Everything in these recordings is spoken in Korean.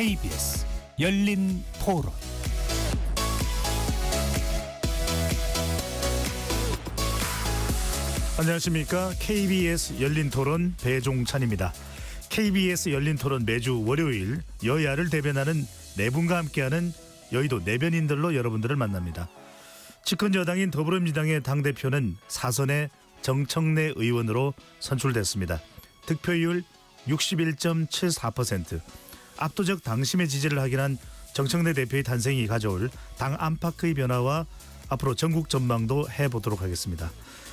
KBS 열린 토론. 안녕하십니까. KBS 열린 토론 배종찬입니다. KBS 열린 토론 매주 월요일 여야를 대변하는 네 분과 함께하는 여의도 내변인들로 여러분들을 만납니다. 집권 여당인 더불어민주당의 당대표는 사선의 정청래 의원으로 선출됐습니다. 득표율 61.74%. 압도적 당심의 지지를 확인한 정청래 대표의 탄생이 가져올 당 안팎의 변화와 앞으로 전국 전망도 해보도록 하겠습니다.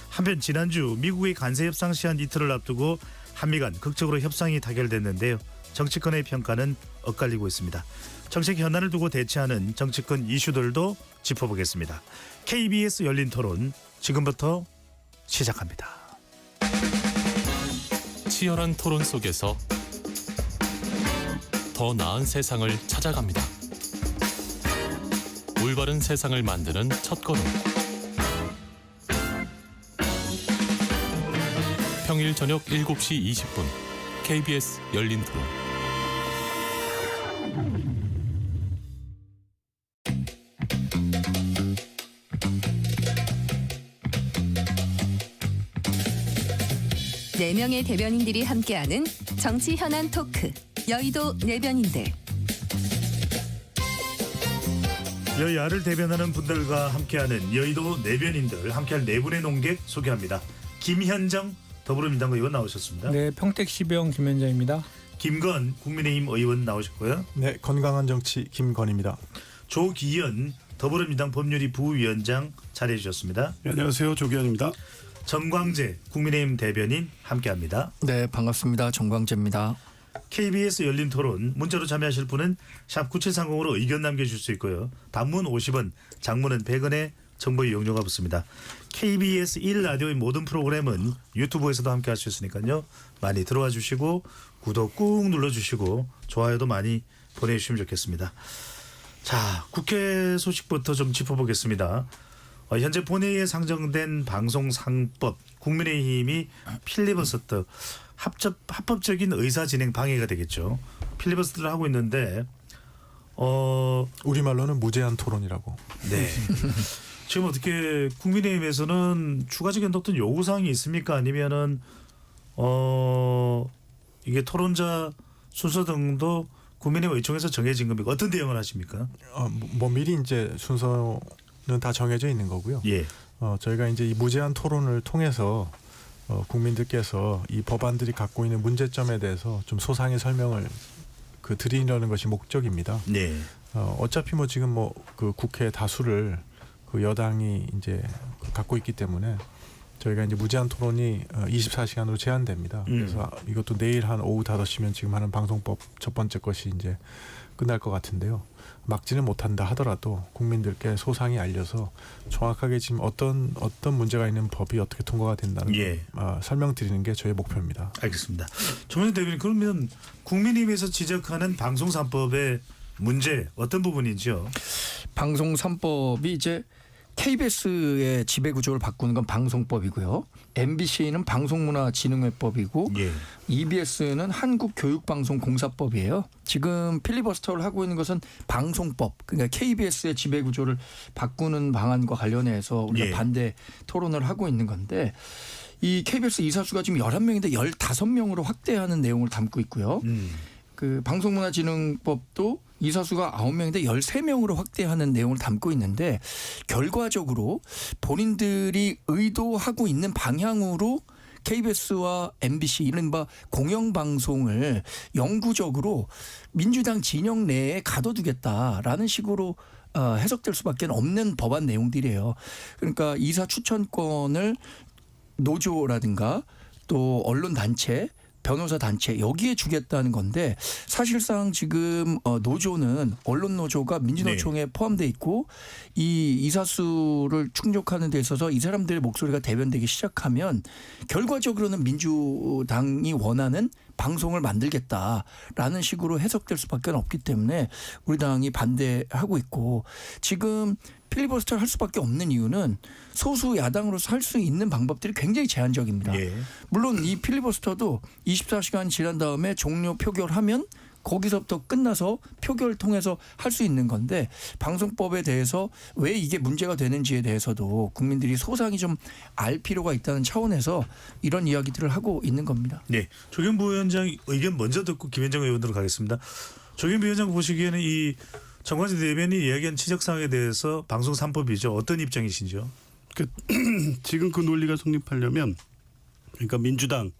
한편 지난주 미국의 관세 협상 시한 이틀을 앞두고 한미 간 극적으로 협상이 타결됐는데요. 정치권의 평가는 엇갈리고 있습니다. 정책 현안을 두고 대치하는 정치권 이슈들도 짚어보겠습니다. KBS 열린 토론 지금부터 시작합니다. 치열한 토론 속에서 더 나은 세상을 찾아갑니다. 올바른 세상을 만드는 첫걸음. 평일 저녁 7시 20분 KBS 열린 토론. 네 명의 대변인들이 함께하는 정치 현안 토크. 여의도 내변인들. 여야를 대변하는 분들과 함께하는 여의도 내변인들, 함께할 네 분의 논객 소개합니다. 김현정 더불어민주당 의원 나오셨습니다. 네, 평택시병 김현정입니다. 김건 국민의힘 의원 나오셨고요. 네, 건강한 정치 김건입니다. 조기현 더불어민주당 법률위 부위원장 자리해 주셨습니다. 네, 안녕하세요. 조기현입니다. 정광재 국민의힘 대변인 함께합니다. 네, 반갑습니다. 정광재입니다. KBS 열린 토론 문자로 참여하실 분은 샵 9730으로 의견 남겨주실 수 있고요. 단문 50원, 장문은 100원의 정보 이용료가 붙습니다. KBS 1라디오의 모든 프로그램은 유튜브에서도 함께할 수 있으니까요. 많이 들어와 주시고 구독 꾹 눌러주시고 좋아요도 많이 보내주시면 좋겠습니다. 자, 국회 소식부터 좀 짚어보겠습니다. 현재 본회의에 상정된 방송상법, 국민의힘이 필리버스터 합법적인 의사진행 방해가 되겠죠. 필리버스터를 하고 있는데 우리말로는 무제한 토론이라고. 네. 지금 어떻게 국민의힘에서는 추가적인 어떤 요구사항이 있습니까? 아니면은 이게 토론자 순서 등도 국민의힘 의총에서 정해진 겁니까? 어떤 대응을 하십니까? 뭐 미리 이제 순서는 다 정해져 있는 거고요. 예. 저희가 이제 이 무제한 토론을 통해서 국민들께서 이 법안들이 갖고 있는 문제점에 대해서 좀 소상히 설명을 드리려는 것이 목적입니다. 네. 어차피 뭐 지금 뭐 그 국회 다수를 그 여당이 이제 갖고 있기 때문에 저희가 이제 무제한 토론이 24시간으로 제한됩니다. 그래서 이것도 내일 한 오후 5시면 지금 하는 방송법 첫 번째 것이 이제 끝날 것 같은데요. 막지는 못한다 하더라도 국민들께 소상히 알려서 정확하게 지금 어떤 문제가 있는 법이 어떻게 통과가 된다는 예. 설명드리는 게 저희 목표입니다. 알겠습니다. 정현석 대변인, 그러면 국민의힘에서 지적하는 방송 3법의 문제 어떤 부분인지요? 방송 3법이 이제 KBS의 지배 구조를 바꾸는 건 방송법이고요. MBC는 방송문화진흥회법이고 예. EBS는 한국교육방송공사법이에요. 지금 필리버스터를 하고 있는 것은 방송법, 그러니까 KBS의 지배 구조를 바꾸는 방안과 관련해서 우리가 예. 반대 토론을 하고 있는 건데, 이 KBS 이사수가 지금 11명인데 15명으로 확대하는 내용을 담고 있고요. 그 방송문화진흥법도 이사수가 9명인데 13명으로 확대하는 내용을 담고 있는데, 결과적으로 본인들이 의도하고 있는 방향으로 KBS와 MBC 이른바 공영방송을 영구적으로 민주당 진영 내에 가둬두겠다라는 식으로 해석될 수밖에 없는 법안 내용들이에요. 그러니까 이사 추천권을 노조라든가 또 언론단체, 변호사 단체 여기에 주겠다는 건데, 사실상 지금 노조는 언론노조가 민주노총에 네. 포함돼 있고, 이 이사수를 충족하는 데 있어서 이 사람들의 목소리가 대변되기 시작하면 결과적으로는 민주당이 원하는 방송을 만들겠다라는 식으로 해석될 수밖에 없기 때문에 우리 당이 반대하고 있고, 지금 필리버스터를 할 수밖에 없는 이유는 소수 야당으로서 할 수 있는 방법들이 굉장히 제한적입니다. 예. 물론 이 필리버스터도 24시간 지난 다음에 종료 표결하면 거기서부터 끝나서 표결 통해서 할 수 있는 건데 방송법에 대해서 왜 이게 문제가 되는지에 대해서도 국민들이 소상히 좀 알 필요가 있다는 차원에서 이런 이야기들을 하고 있는 겁니다. 네, 조경부 위원장 의견 먼저 듣고 김현정 의원으로 가겠습니다. 조경부 위원장 보시기에는 이 정관진 대변인이 이야기한 지적사항에 대해서 방송 3법이죠. 어떤 입장이신지요? 지금 그 논리가 성립하려면 그러니까 민주당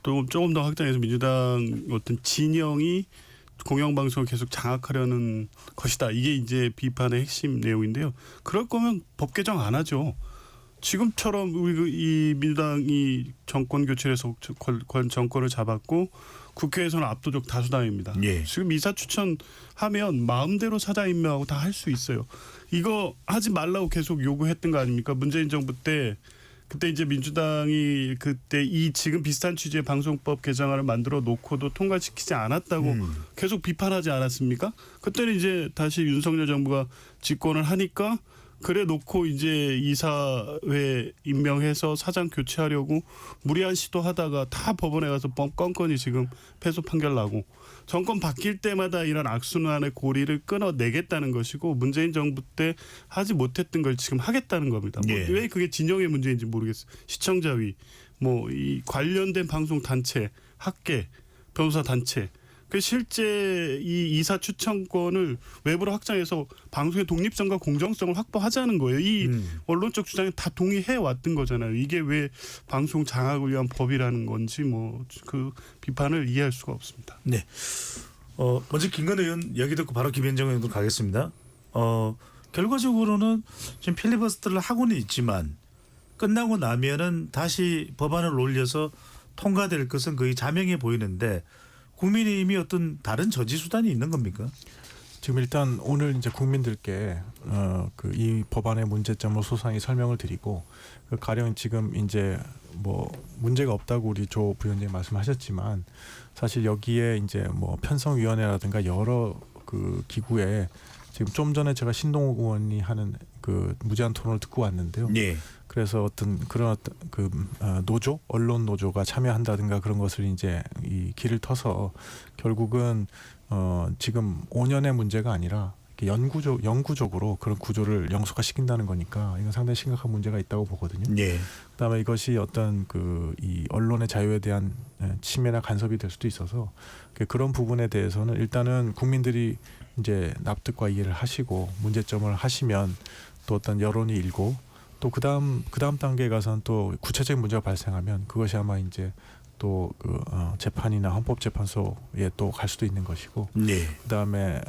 또 조금 더 확장해서 민주당 어떤 진영이 공영방송을 계속 장악하려는 것이다. 이게 이제 비판의 핵심 내용인데요. 그럴 거면 법 개정 안 하죠. 지금처럼 우리 이 민주당이 정권 교체해서 정권을 잡았고 국회에서는 압도적 다수당입니다. 예. 지금 이사 추천하면 마음대로 사장 임명하고 다 할 수 있어요. 이거 하지 말라고 계속 요구했던 거 아닙니까? 문재인 정부 때 그때 이제 민주당이 그때 이 지금 비슷한 취지의 방송법 개정안을 만들어 놓고도 통과시키지 않았다고 계속 비판하지 않았습니까? 그때는 이제 다시 윤석열 정부가 집권을 하니까 그래 놓고 이제 이사회 임명해서 사장 교체하려고 무리한 시도하다가 다 법원에 가서 껌껌이 지금 패소 판결 나고 정권 바뀔 때마다 이런 악순환의 고리를 끊어내겠다는 것이고 문재인 정부 때 하지 못했던 걸 지금 하겠다는 겁니다. 예. 왜 그게 진영의 문제인지 모르겠어요. 시청자위, 뭐 이 관련된 방송 단체, 학계, 변호사 단체. 그 실제 이 이사 추천권을 외부로 확장해서 방송의 독립성과 공정성을 확보하자는 거예요. 이 언론적 주장에 다 동의해 왔던 거잖아요. 이게 왜 방송 장악을 위한 법이라는 건지 뭐 그 비판을 이해할 수가 없습니다. 네. 먼저 김건 의원 이야기 듣고 바로 김현정 의원으로 가겠습니다. 결과적으로는 지금 필리버스터를 하고는 있지만 끝나고 나면은 다시 법안을 올려서 통과될 것은 거의 자명해 보이는데 국민의힘이 어떤 다른 저지 수단이 있는 겁니까? 지금 일단 오늘 이제 국민들께 그 이 법안의 문제점을 소상히 설명을 드리고 그 가령 지금 이제 뭐 문제가 없다고 우리 조 부위원장님 말씀하셨지만 사실 여기에 이제 뭐 편성위원회라든가 여러 그 기구에 지금 좀 전에 제가 신동욱 의원이 하는 그 무제한 토론을 듣고 왔는데요. 네. 그래서 어떤 그런 어떤 그 노조, 언론 노조가 참여한다든가 그런 것을 이제 이 길을 터서 결국은 지금 5년의 문제가 아니라 영구적으로 그런 구조를 영속화시킨다는 거니까 이건 상당히 심각한 문제가 있다고 보거든요. 네. 그다음에 이것이 어떤 그 이 언론의 자유에 대한 침해나 간섭이 될 수도 있어서 그런 부분에 대해서는 일단은 국민들이 이제 납득과 이해를 하시고 문제점을 하시면 또 어떤 여론이 일고 또 그다음 단계에 가서는 또 구체적인 문제가 발생하면 그것이 아마 이제 또 그 재판이나 헌법재판소에 또 갈 수도 있는 것이고 네. 그다음에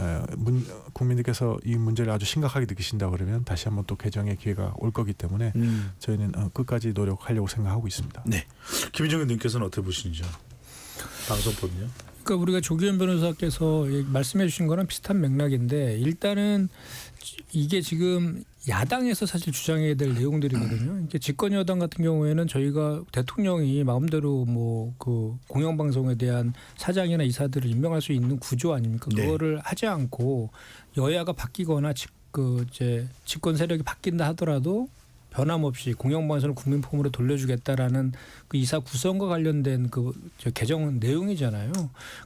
국민들께서 이 문제를 아주 심각하게 느끼신다 그러면 다시 한번 또 개정의 기회가 올 거기 때문에 저희는 끝까지 노력하려고 생각하고 있습니다. 네. 김현정 의원님께서는 어떻게 보시는지요? 방송법은요? 그러니까 우리가 조기현 변호사께서 말씀해 주신 거랑 비슷한 맥락인데 일단은 이게 지금 야당에서 사실 주장해야 될 내용들이거든요. 이게 집권 여당 같은 경우에는 저희가 대통령이 마음대로 뭐 그 공영방송에 대한 사장이나 이사들을 임명할 수 있는 구조 아닙니까? 네. 그거를 하지 않고 여야가 바뀌거나 이제 집권 세력이 바뀐다 하더라도 변함없이 공영방송을 국민품으로 돌려주겠다라는 그 이사 구성과 관련된 그 개정 내용이잖아요.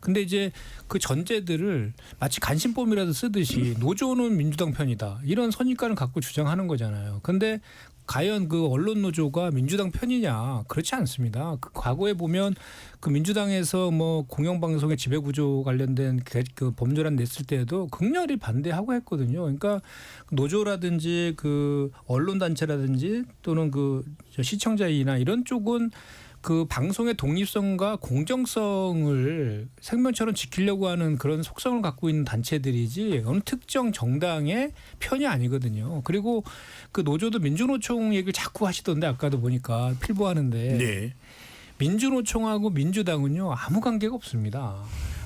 근데 이제 그 전제들을 마치 간신법이라도 쓰듯이 노조는 민주당 편이다 이런 선입관을 갖고 주장하는 거잖아요. 근데 과연 그 언론 노조가 민주당 편이냐? 그렇지 않습니다. 그 과거에 보면 그 민주당에서 뭐 공영방송의 지배구조 관련된 그 법률안 냈을 때에도 극렬히 반대하고 했거든요. 그러니까 노조라든지 그 언론단체라든지 또는 그 시청자이나 이런 쪽은 그 방송의 독립성과 공정성을 생명처럼 지키려고 하는 그런 속성을 갖고 있는 단체들이지 어느 특정 정당의 편이 아니거든요. 그리고 그 노조도 민주노총 얘기를 자꾸 하시던데 아까도 보니까 필보하는데 네. 민주노총하고 민주당은요 아무 관계가 없습니다.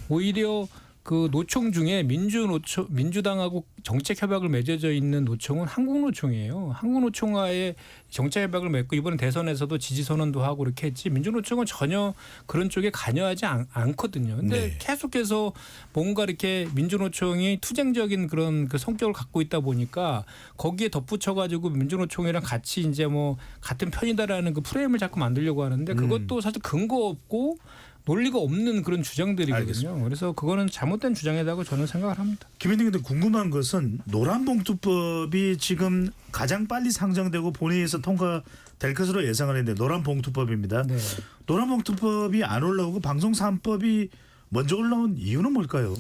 오히려 그 노총 중에 민주당하고 정책 협약을 맺어져 있는 노총은 한국노총이에요. 한국노총과의 정책 협약을 맺고 이번 대선에서도 지지 선언도 하고 이렇게 했지 민주노총은 전혀 그런 쪽에 관여하지 않거든요. 근데 네. 계속해서 뭔가 이렇게 민주노총이 투쟁적인 그런 그 성격을 갖고 있다 보니까 거기에 덧붙여가지고 민주노총이랑 같이 이제 뭐 같은 편이다라는 그 프레임을 자꾸 만들려고 하는데 그것도 사실 근거 없고 논리가 없는 그런 주장들이거든요. 알겠습니다. 그래서 그거는 잘못된 주장이라고 저는 생각을 합니다. 김현님 근데 궁금한 것은 노란봉투법이 지금 가장 빨리 상정되고 본회의에서 통과될 것으로 예상을 했는데 노란봉투법입니다. 네. 노란봉투법이 안 올라오고 방송 3법이 먼저 올라온 이유는 뭘까요?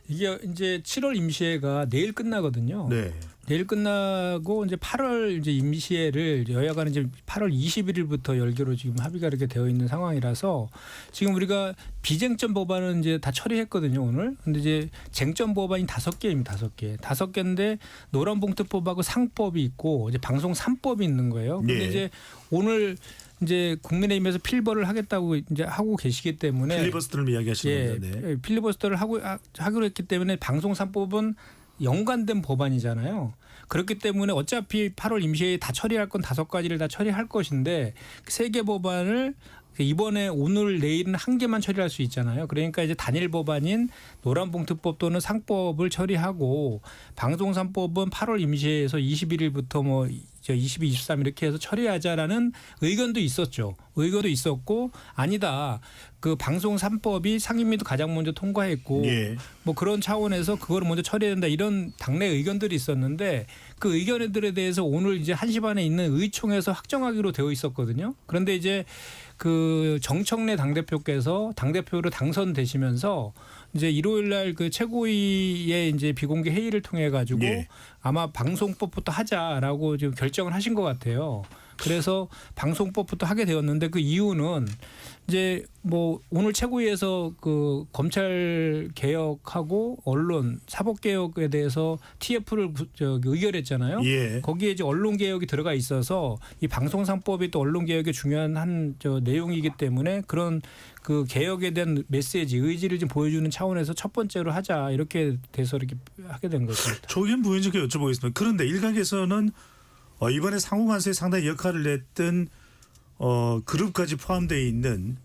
이게 이제 7월 임시회가 내일 끝나거든요. 네. 내일 끝나고 이제 8월 이제 임시회를 여야가 이제 8월 21일부터 열기로 지금 합의가 이렇게 되어 있는 상황이라서 지금 우리가 비쟁점 법안은 이제 다 처리했거든요, 오늘. 근데 이제 쟁점 법안이 5개입니다. 5개. 5개인데 노란봉투법하고 상법이 있고 이제 방송 3법이 있는 거예요. 근데 네. 이제 오늘 이제 국민의힘에서 필버를 하겠다고 이제 하고 계시기 때문에 필리버스터를 이야기하시는 건데. 네. 필리버스터를 하기로 했기 때문에 방송 3법은 연관된 법안이잖아요. 그렇기 때문에 어차피 8월 임시회에 다 처리할 건 5가지를 다 처리할 것인데 3개 법안을 이번에 오늘 내일은 한 개만 처리할 수 있잖아요. 그러니까 이제 단일 법안인 노란봉투법 또는 상법을 처리하고 방송 3법은 8월 임시회에서 21일부터 뭐 22, 23 이렇게 해서 처리하자라는 의견도 있었죠. 의견도 있었고 아니다. 그 방송 3법이 상임위도 가장 먼저 통과했고 예. 뭐 그런 차원에서 그거를 먼저 처리해야 된다 이런 당내 의견들이 있었는데 그 의견들에 대해서 오늘 이제 1시 반에 있는 의총에서 확정하기로 되어 있었거든요. 그런데 이제 그 정청래 당대표께서 당대표로 당선되시면서 이제 일요일 날 그 최고위의 이제 비공개 회의를 통해 가지고 예. 아마 방송법부터 하자라고 지금 결정을 하신 것 같아요. 그래서 방송법부터 하게 되었는데 그 이유는 이제 뭐 오늘 최고위에서 그 검찰 개혁하고 언론 사법 개혁에 대해서 TF를 의결했잖아요. 예. 거기에 이제 언론 개혁이 들어가 있어서 이 방송 3법이 또 언론 개혁의 중요한 한 내용이기 때문에 그런 그 개혁에 대한 메시지 의지를 좀 보여주는 차원에서 첫 번째로 하자 이렇게 돼서 이렇게 하게 된 것입니다. 조의견 부위원님께 여쭤보겠습니다. 그런데 일각에서는 이번에 상호간수에 상당히 역할을 했던 그룹까지 포함되어 있는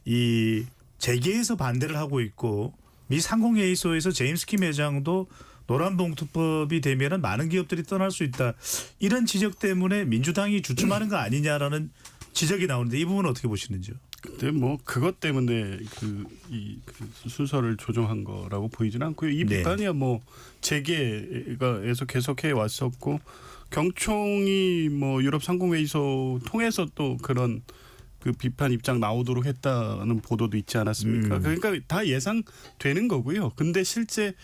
이 재계에서 반대를 하고 있고 미 상공회의소에서 제임스 킴 회장도 노란봉투법이 되면은 많은 기업들이 떠날 수 있다. 이런 지적 때문에 민주당이 주춤하는 거 아니냐라는 지적이 나오는데 이 부분은 어떻게 보시는지요? 근데 뭐 그것 때문에 그 순서를 조정한 거라고 보이지는 않고요. 이 네. 비판이야 뭐 재계가에서 계속해 왔었고 경총이 뭐 유럽 상공회의소 통해서 또 그런 그 비판 입장 나오도록 했다는 보도도 있지 않았습니까? 그러니까 다 예상되는 거고요. 근데 실제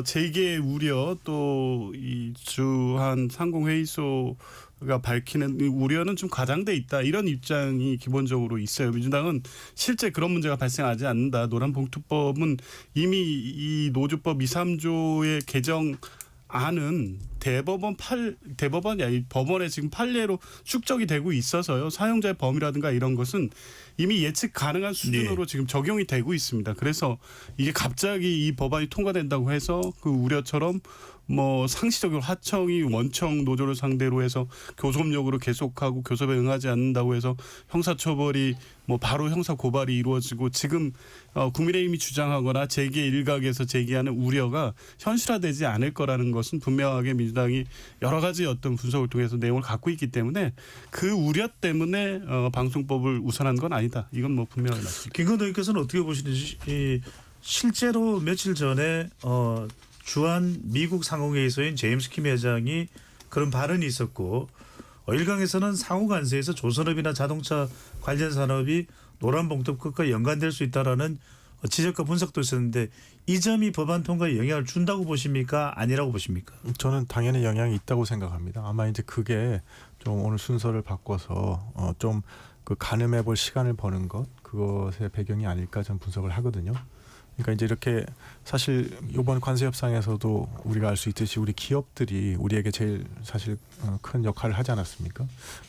재계 우려 또 이 주한 상공회의소가 밝히는 우려는 좀 과장돼 있다. 이런 입장이 기본적으로 있어요. 민주당은 실제 그런 문제가 발생하지 않는다. 노란봉투법은 이미 이 노조법 2, 3조의 개정 안은 대법원이 아니 법원에 지금 판례로 축적이 되고 있어서요. 사용자의 범위라든가 이런 것은 이미 예측 가능한 수준으로 네. 지금 적용이 되고 있습니다. 그래서 이게 갑자기 이 법안이 통과된다고 해서 그 우려처럼 뭐 상시적으로 하청이 원청 노조를 상대로 해서 교섭력으로 계속하고 교섭에 응하지 않는다고 해서 형사처벌이 뭐 바로 형사 고발이 이루어지고 지금 국민의힘이 주장하거나 재계 일각에서 제기하는 우려가 현실화되지 않을 거라는 것은 분명하게 민주당이 여러 가지 어떤 분석을 통해서 내용을 갖고 있기 때문에 그 우려 때문에 방송법을 우선한 건 아니다. 이건 뭐 분명하게 맞습니다. 김건도 의원께서는 어떻게 보시는지 실제로 며칠 전에 주한 미국 상공회의소인 제임스 킴 회장이 그런 발언이 있었고 일각에서는 상호간세에서 조선업이나 자동차 관련 산업이 노란봉투법과 연관될 수 있다라는 지적과 분석도 있었는데 이 점이 법안 통과에 영향을 준다고 보십니까? 아니라고 보십니까? 저는 당연히 영향이 있다고 생각합니다. 아마 이제 그게 좀 오늘 순서를 바꿔서 좀 그 가늠해 볼 시간을 버는 것 그것의 배경이 아닐까 저는 분석을 하거든요. 그러니까 이제 이렇게 사실 이번 관세 협상에서도 우리가 알 수 있듯이 우리 기업들이 우리에게 제일 사실 큰 역할을 하지 않았습니까?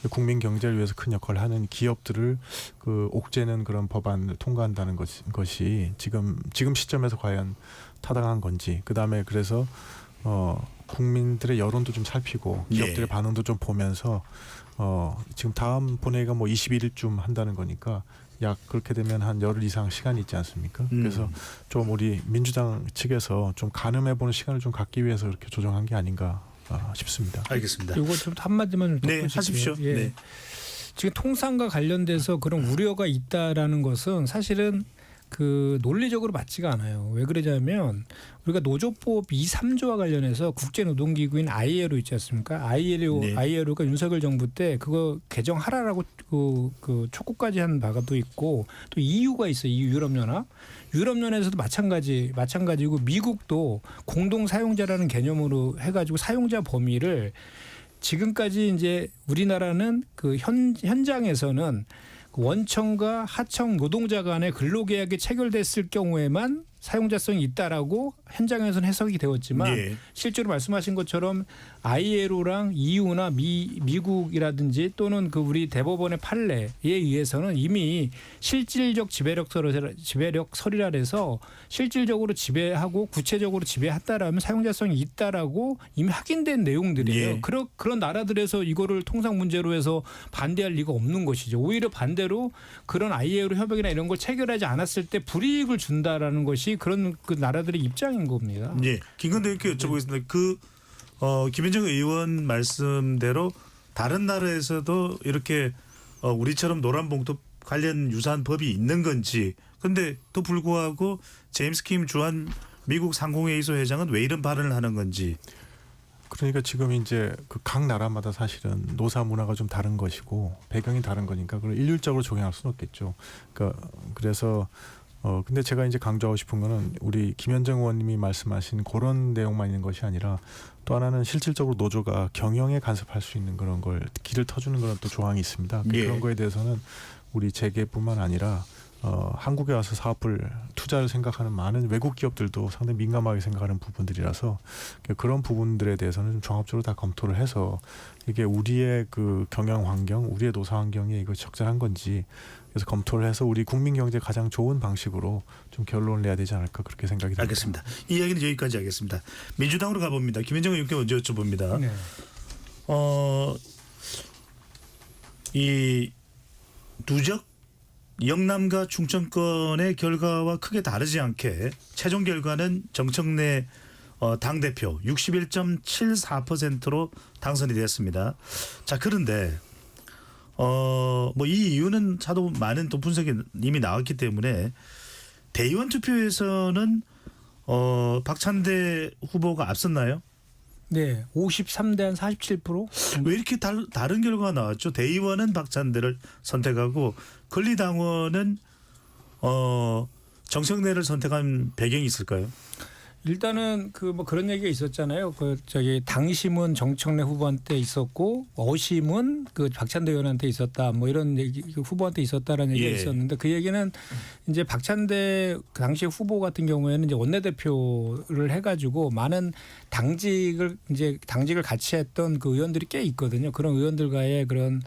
국민 경제를 위해서 큰 역할을 하는 기업들을 그 옥죄는 그런 법안을 통과한다는 것이 지금 시점에서 과연 타당한 건지 그다음에 그래서 국민들의 여론도 좀 살피고 기업들의 네. 반응도 좀 보면서 지금 다음 본회의가 뭐 21일쯤 한다는 거니까 약 그렇게 되면 한 열흘 이상 시간이 있지 않습니까? 그래서 좀 우리 민주당 측에서 좀 가늠해보는 시간을 좀 갖기 위해서 그렇게 조정한 게 아닌가 싶습니다. 알겠습니다. 이거 좀 한마디만 좀 네, 덧붙일게요. 하십시오. 예. 네. 지금 통상과 관련돼서 그런 우려가 있다라는 것은 사실은 그 논리적으로 맞지가 않아요. 왜 그러냐면 우리가 노조법 2, 3조와 관련해서 국제노동기구인 ILO 있지 않습니까? ILO가 윤석열 정부 때 그거 개정하라라고 그 촉구까지 한 바가 또 있고 또 EU가 있어요. EU 유럽연합. 유럽연합에서도 마찬가지고 미국도 공동 사용자라는 개념으로 해가지고 사용자 범위를 지금까지 이제 우리나라는 그 현장에서는 원청과 하청 노동자 간의 근로계약이 체결됐을 경우에만 사용자성이 있다라고 현장에서는 해석이 되었지만 예. 실제로 말씀하신 것처럼 ILO랑 EU나 미국이라든지 또는 그 우리 대법원의 판례에 의해서는 이미 실질적 지배력설이라 해서 실질적으로 지배하고 구체적으로 지배했다라면 사용자성이 있다라고 이미 확인된 내용들이에요. 예. 그런 나라들에서 이거를 통상 문제로 해서 반대할 리가 없는 것이죠. 오히려 반대로 그런 ILO 협약이나 이런 걸 체결하지 않았을 때 불이익을 준다라는 것이 그런 그 나라들의 입장인 겁니다. 예. 김건대 의원께 여쭤보겠습니다. 김현정 의원 말씀대로 다른 나라에서도 이렇게 우리처럼 노란봉투 관련 유사한 법이 있는 건지. 그런데 또 불구하고 제임스 킴 주한 미국 상공회의소 회장은 왜 이런 발언을 하는 건지. 그러니까 지금 이제 그 각 나라마다 사실은 노사 문화가 좀 다른 것이고 배경이 다른 거니까 그걸 일률적으로 적용할 수는 없겠죠. 그래서 근데 제가 이제 강조하고 싶은 거는 우리 김현정 의원님이 말씀하신 그런 내용만 있는 것이 아니라 또 하나는 실질적으로 노조가 경영에 간섭할 수 있는 그런 걸 길을 터주는 그런 또 조항이 있습니다. 예. 그런 거에 대해서는 우리 재계뿐만 아니라 한국에 와서 사업을 투자를 생각하는 많은 외국 기업들도 상당히 민감하게 생각하는 부분들이라서 그런 부분들에 대해서는 좀 종합적으로 다 검토를 해서 이게 우리의 그 경영 환경, 우리의 노사 환경에 이거 적절한 건지 그래서 검토를 해서 우리 국민 경제에 가장 좋은 방식으로 좀 결론을 내야 되지 않을까 그렇게 생각이 듭니다. 알겠습니다. 이 이야기는 여기까지 하겠습니다. 민주당으로 가봅니다. 김현정 의원께 먼저 여쭤봅니다. 네. 이 누적 영남과 충청권의 결과와 크게 다르지 않게 최종 결과는 정청래 당대표 61.74%로 당선이 되었습니다. 자, 그런데 뭐 이 이유는 차도 많은 또 분석이 이미 나왔기 때문에 대의원 투표에서는 박찬대 후보가 앞섰나요? 네, 53대 한 47%. 왜 이렇게 다른 결과가 나왔죠? 대의원은 박찬대를 선택하고 권리당원은 정청래를 선택한 배경이 있을까요? 일단은 그 뭐 그런 얘기가 있었잖아요. 그 저기 당심은 정청래 후보한테 있었고 어심은 그 박찬대 의원한테 있었다. 뭐 이런 얘기 후보한테 있었다라는 얘기가 예. 있었는데 그 얘기는 이제 박찬대 그 당시 후보 같은 경우에는 이제 원내대표를 해가지고 많은 당직을 같이 했던 그 의원들이 꽤 있거든요. 그런 의원들과의 그런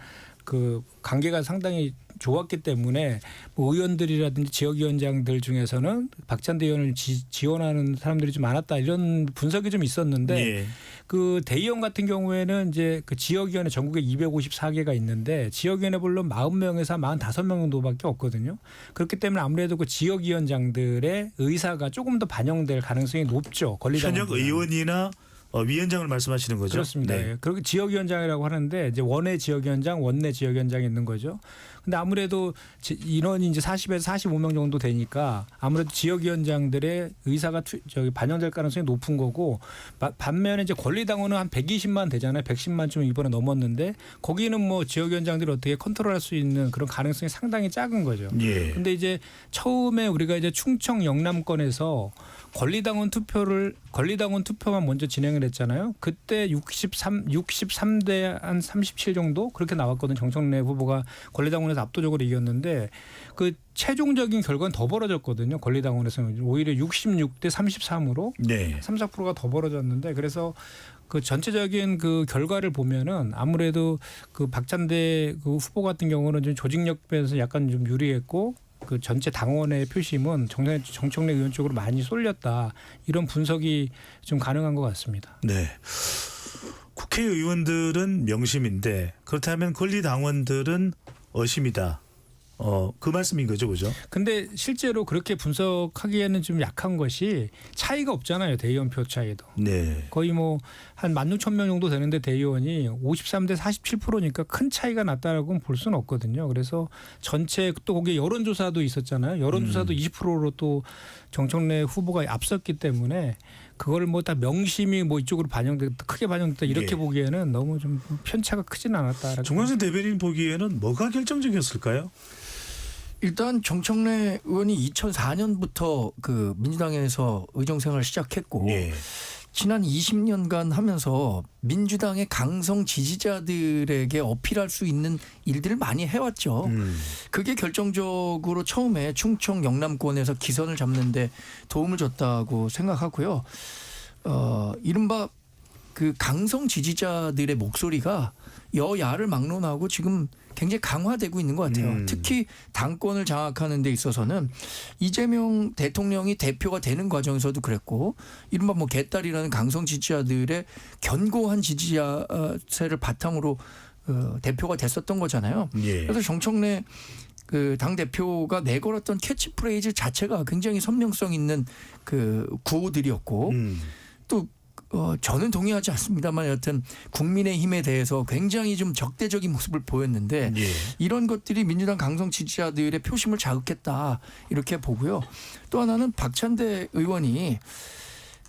그 관계가 상당히 좋았기 때문에 뭐 의원들이라든지 지역위원장들 중에서는 박찬대 의원을 지원하는 사람들이 좀 많았다 이런 분석이 좀 있었는데 예. 그 대의원 같은 경우에는 이제 그 지역위원회 전국에 254개가 있는데 지역위원회 물론 40명에서 45명 정도밖에 없거든요. 그렇기 때문에 아무래도 그 지역위원장들의 의사가 조금 더 반영될 가능성이 높죠. 현역 의원이나 위원장을 말씀하시는 거죠? 그렇습니다. 네. 그렇게 지역위원장이라고 하는데 이제 원내 지역위원장, 원내 지역위원장이 있는 거죠. 근데 아무래도 인원이 이제 40에서 45명 정도 되니까 아무래도 지역위원장들의 의사가 반영될 가능성이 높은 거고 반면에 이제 권리당원은 한 120만 되잖아요. 110만 좀 이번에 넘었는데 거기는 뭐 지역위원장들이 어떻게 컨트롤할 수 있는 그런 가능성이 상당히 작은 거죠. 예. 근데 이제 처음에 우리가 이제 충청 영남권에서 권리당원 투표만 먼저 진행을 했잖아요. 그때 63대 한 37 정도 그렇게 나왔거든. 정청래 후보가 권리당원에서 압도적으로 이겼는데 그 최종적인 결과는 더 벌어졌거든요. 권리당원에서는 오히려 66대 33으로 네. 3, 4%가 더 벌어졌는데 그래서 그 전체적인 그 결과를 보면은 아무래도 그 박찬대 그 후보 같은 경우는 좀 조직력 면에서 약간 좀 유리했고 그 전체 당원의 표심은 정청래 의원 쪽으로 많이 쏠렸다. 이런 분석이 좀 가능한 것 같습니다. 네. 국회의원들은 명심인데 그렇다면 권리당원들은 어심이다. 그 말씀인 거죠, 그죠? 근데 실제로 그렇게 분석하기에는 좀 약한 것이 차이가 없잖아요. 대의원표 차이도. 네. 거의 뭐 한 16,000명 정도 되는데 대의원이 53대 47%니까 큰 차이가 났다라고는 볼 수는 없거든요. 그래서 전체 또 거기에 여론조사도 있었잖아요. 여론조사도 20%로 또 정청래 후보가 앞섰기 때문에 그걸 뭐 다 명심이 뭐 이쪽으로 크게 반영됐다 이렇게 예. 보기에는 너무 좀 편차가 크지는 않았다. 정광준 대변인 보기에는 뭐가 결정적이었을까요? 일단 정청래 의원이 2004년부터 그 민주당에서 의정생활을 시작했고 예. 지난 20년간 하면서 민주당의 강성 지지자들에게 어필할 수 있는 일들을 많이 해왔죠. 그게 결정적으로 처음에 충청 영남권에서 기선을 잡는 데 도움을 줬다고 생각하고요. 이른바 그 강성 지지자들의 목소리가 여야를 막론하고 지금 굉장히 강화되고 있는 것 같아요. 특히 당권을 장악하는 데 있어서는 이재명 대통령이 대표가 되는 과정에서도 그랬고 이른바 뭐 개딸이라는 강성 지지자들의 견고한 지지자세를 바탕으로 대표가 됐었던 거잖아요. 예. 그래서 정청래 그 당 대표가 내걸었던 캐치프레이즈 자체가 굉장히 선명성 있는 그 구호들이었고 또 저는 동의하지 않습니다만 여하튼 국민의힘에 대해서 굉장히 좀 적대적인 모습을 보였는데 예. 이런 것들이 민주당 강성 지지자들의 표심을 자극했다 이렇게 보고요. 또 하나는 박찬대 의원이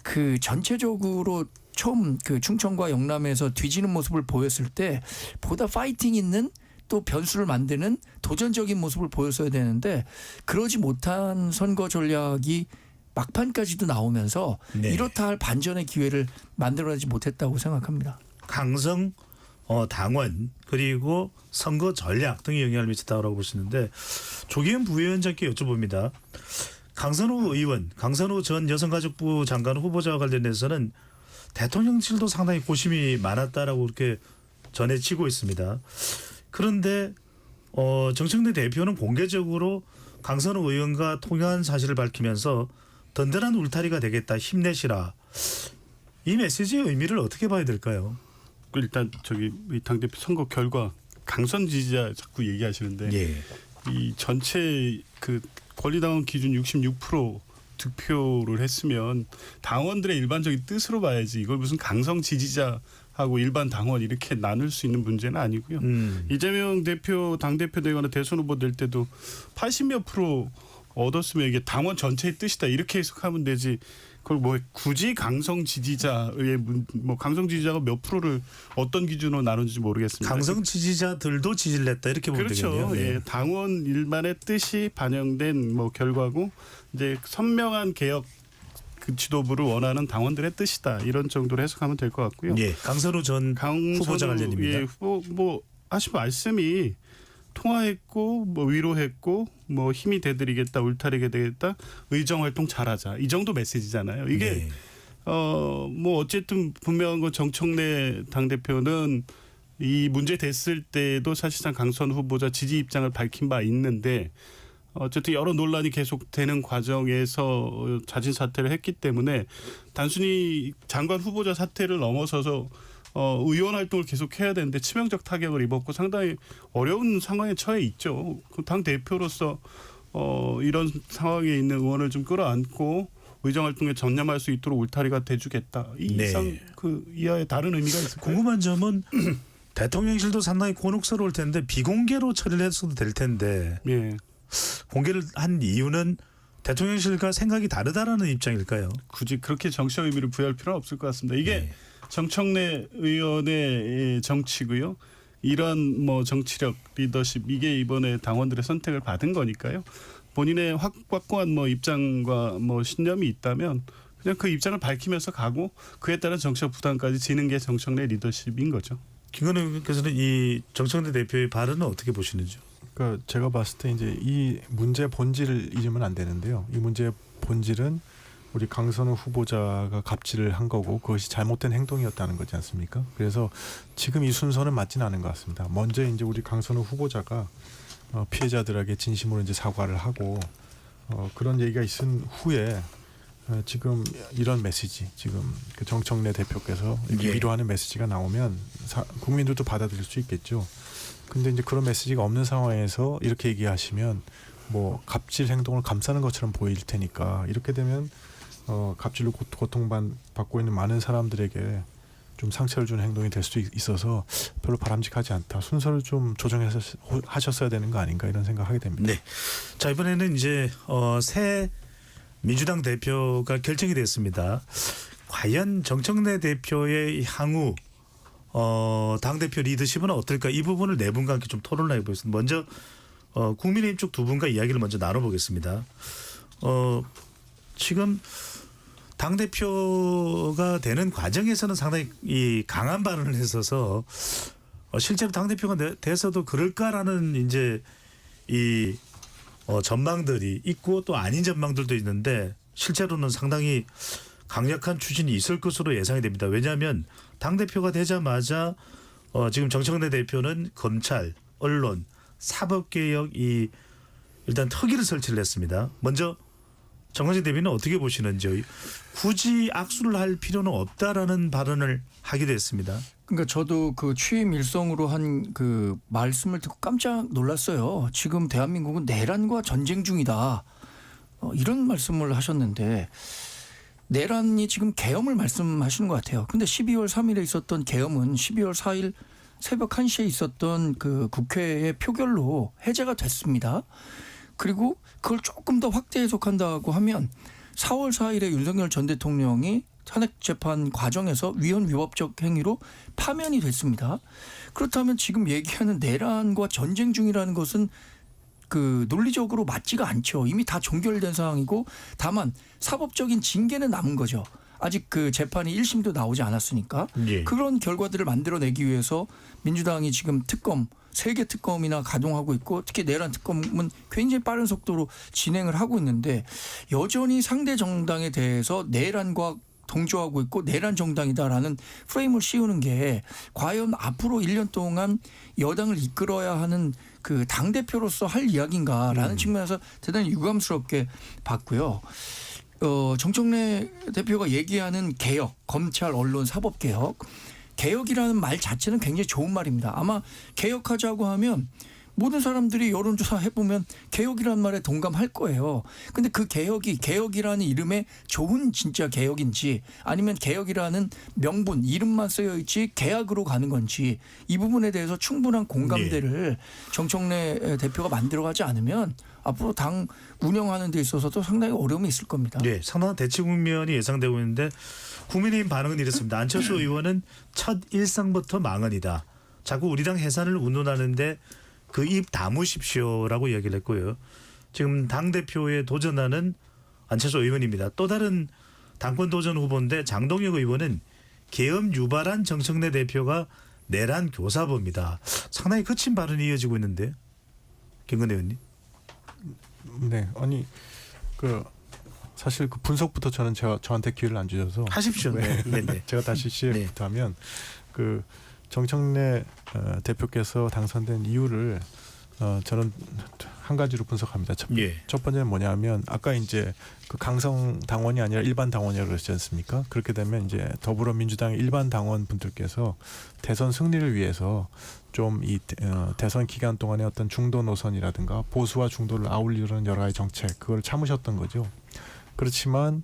그 전체적으로 처음 그 충청과 영남에서 뒤지는 모습을 보였을 때 보다 파이팅 있는 또 변수를 만드는 도전적인 모습을 보였어야 되는데 그러지 못한 선거 전략이 막판까지도 나오면서 네. 이렇다 할 반전의 기회를 만들어내지 못했다고 생각합니다. 강성 당원 그리고 선거 전략 등이 영향을 미쳤다고 보시는데 조기현 부위원장께 여쭤봅니다. 강선우 의원, 강선우 전 여성가족부 장관 후보자와 관련해서는 대통령실도 상당히 고심이 많았다라고 이렇게 전해지고 있습니다. 그런데 정청래 대표는 공개적으로 강선우 의원과 통화한 사실을 밝히면서 든든한 울타리가 되겠다, 힘내시라. 이 메시지의 의미를 어떻게 봐야 될까요? 일단 저기 당대표 선거 결과 강선 지지자 자꾸 얘기하시는데 예. 이 전체 그 권리당원 기준 66% 득표를 했으면 당원들의 일반적인 뜻으로 봐야지 이걸 무슨 강성 지지자하고 일반 당원 이렇게 나눌 수 있는 문제는 아니고요. 이재명 대표 당대표 되거나 대선 후보 될 때도 80몇 프로 얻었으면 이게 당원 전체의 뜻이다 이렇게 해석하면 되지. 그걸 뭐 굳이 강성 지지자의 뭐 강성 지지자가 몇 프로를 어떤 기준으로 나누는지 모르겠습니다. 강성 지지자들도 지지를 냈다 이렇게 보면 그렇죠. 되겠네요. 예, 당원 일반의 뜻이 반영된 뭐 결과고 이제 선명한 개혁 그 지도부를 원하는 당원들의 뜻이다 이런 정도로 해석하면 될 것 같고요. 예, 강선우 전 후보자 관련입니다. 예, 후보 뭐 하신 말씀이 통화했고 뭐 위로했고 뭐 힘이 되드리겠다 울타리게 되겠다 의정 활동 잘하자 이 정도 메시지잖아요. 이게 네. 뭐 어쨌든 분명한 건 정청래 당대표는 이 문제 됐을 때도 사실상 강선 후보자 지지 입장을 밝힌 바 있는데 어쨌든 여러 논란이 계속되는 과정에서 자진 사퇴를 했기 때문에 단순히 장관 후보자 사퇴를 넘어서서 의원 활동을 계속해야 되는데 치명적 타격을 입었고 상당히 어려운 상황에 처해 있죠. 그 당 대표로서 이런 상황에 있는 의원을 좀 끌어안고 의정 활동에 전념할 수 있도록 울타리가 돼주겠다. 이 네. 이상 그 이하의 다른 의미가 있을까요? 궁금한 점은 대통령실도 상당히 곤혹스러울 텐데 비공개로 처리를 했어도 될 텐데 예. 공개를 한 이유는 대통령실과 생각이 다르다라는 입장일까요? 굳이 그렇게 정치적 의미를 부여할 필요는 없을 것 같습니다. 이게 네. 정청래 의원의 정치고요. 이런 뭐 정치력, 리더십 이게 이번에 당원들의 선택을 받은 거니까요. 본인의 확고한 뭐 입장과 뭐 신념이 있다면 그냥 그 입장을 밝히면서 가고 그에 따른 정치적 부담까지 지는 게 정청래 리더십인 거죠. 김건희 의원께서는 이 정청래 대표의 발언은 어떻게 보시는지요? 그러니까 제가 봤을 때 이제 이 문제 본질을 잊으면 안 되는데요. 이 문제의 본질은 우리 강선우 후보자가 갑질을 한 거고 그것이 잘못된 행동이었다는 거지 않습니까? 그래서 지금 이 순서는 맞지는 않은 것 같습니다. 먼저 이제 우리 강선우 후보자가 피해자들에게 진심으로 이제 사과를 하고 그런 얘기가 있은 후에 지금 이런 메시지, 지금 그 정청래 대표께서 이렇게 예. 위로하는 메시지가 나오면 국민들도 받아들일 수 있겠죠. 근데 이제 그런 메시지가 없는 상황에서 이렇게 얘기하시면 뭐 갑질 행동을 감싸는 것처럼 보일 테니까 이렇게 되면 갑질로 고통받고 있는 많은 사람들에게 좀 상처를 주는 행동이 될 수도 있어서 별로 바람직하지 않다. 순서를 좀 조정해서 하셨어야 되는 거 아닌가 이런 생각하게 됩니다. 네. 자, 이번에는 이제 새 민주당 대표가 결정이 됐습니다. 과연 정청래 대표의 향후 당대표 리더십은 어떨까? 이 부분을 네 분과 함께 좀 토론을 해보겠습니다. 먼저 국민의힘 쪽 두 분과 이야기를 먼저 나눠보겠습니다. 지금 당대표가 되는 과정에서는 상당히 이 강한 발언을 했어서 실제로 당대표가 돼서도 그럴까라는 이제 이 전망들이 있고 또 아닌 전망들도 있는데 실제로는 상당히 강력한 추진이 있을 것으로 예상이 됩니다. 왜냐하면 당대표가 되자마자 지금 정청래 대표는 검찰, 언론, 사법개혁 이 일단 특위를 설치를 했습니다. 먼저 정관식 대변인은 어떻게 보시는지요? 굳이 악수를 할 필요는 없다라는 발언을 하기도 했습니다. 그러니까 저도 그 취임 일성으로 한 그 말씀을 듣고 깜짝 놀랐어요. 지금 대한민국은 내란과 전쟁 중이다. 이런 말씀을 하셨는데 내란이 지금 계엄을 말씀하시는 것 같아요. 근데 12월 3일에 있었던 계엄은 12월 4일 새벽 1시에 있었던 그 국회의 표결로 해제가 됐습니다. 그리고 그걸 조금 더 확대 해석한다고 하면 4월 4일에 윤석열 전 대통령이 탄핵재판 과정에서 위헌 위법적 행위로 파면이 됐습니다. 그렇다면 지금 얘기하는 내란과 전쟁 중이라는 것은 그 논리적으로 맞지가 않죠. 이미 다 종결된 상황이고 다만 사법적인 징계는 남은 거죠. 아직 그 재판이 1심도 나오지 않았으니까 예. 그런 결과들을 만들어내기 위해서 민주당이 지금 특검 3개 특검이나 가동하고 있고 특히 내란 특검은 굉장히 빠른 속도로 진행을 하고 있는데 여전히 상대 정당에 대해서 내란과 동조하고 있고 내란 정당이다라는 프레임을 씌우는 게 과연 앞으로 1년 동안 여당을 이끌어야 하는 그 당대표로서 할 이야기인가라는 측면에서 대단히 유감스럽게 봤고요. 정청래 대표가 얘기하는 개혁, 검찰, 언론, 사법개혁. 개혁이라는 말 자체는 굉장히 좋은 말입니다. 아마 개혁하자고 하면 모든 사람들이 여론조사 해보면 개혁이라는 말에 동감할 거예요. 근데 그 개혁이 개혁이라는 이름에 좋은 진짜 개혁인지 아니면 개혁이라는 명분, 이름만 쓰여 있지 개혁으로 가는 건지 이 부분에 대해서 충분한 공감대를 정청래 대표가 만들어가지 않으면 앞으로 당 운영하는 데 있어서도 상당히 어려움이 있을 겁니다. 네, 상당한 대치 국면이 예상되고 있는데 국민의힘 반응은 이렇습니다. 안철수 의원은 첫 일상부터 망언이다. 자꾸 우리 당 해산을 운운하는데 그 입 다무십시오라고 이야기를 했고요. 지금 당대표에 도전하는 안철수 의원입니다. 또 다른 당권 도전 후보인데 장동혁 의원은 계엄 유발한 정청래 대표가 내란 교사범이다. 상당히 거친 발언이 이어지고 있는데 김건희 의원님. 네, 아니 그 사실 그 분석부터 저한테 기회를 안 주셔서 하십시오. 네, 네. 제가 다시 시작부터 하면 그 정청래 대표께서 당선된 이유를 저는 한 가지로 분석합니다. 첫 번째는 뭐냐면 아까 이제 그 강성 당원이 아니라 일반 당원이라고 그러지 않습니까? 그렇게 되면 이제 더불어민주당의 일반 당원 분들께서 대선 승리를 위해서 좀 이 대선 기간 동안의 어떤 중도 노선이라든가 보수와 중도를 아울리는 여러 가지 정책 그걸 참으셨던 거죠. 그렇지만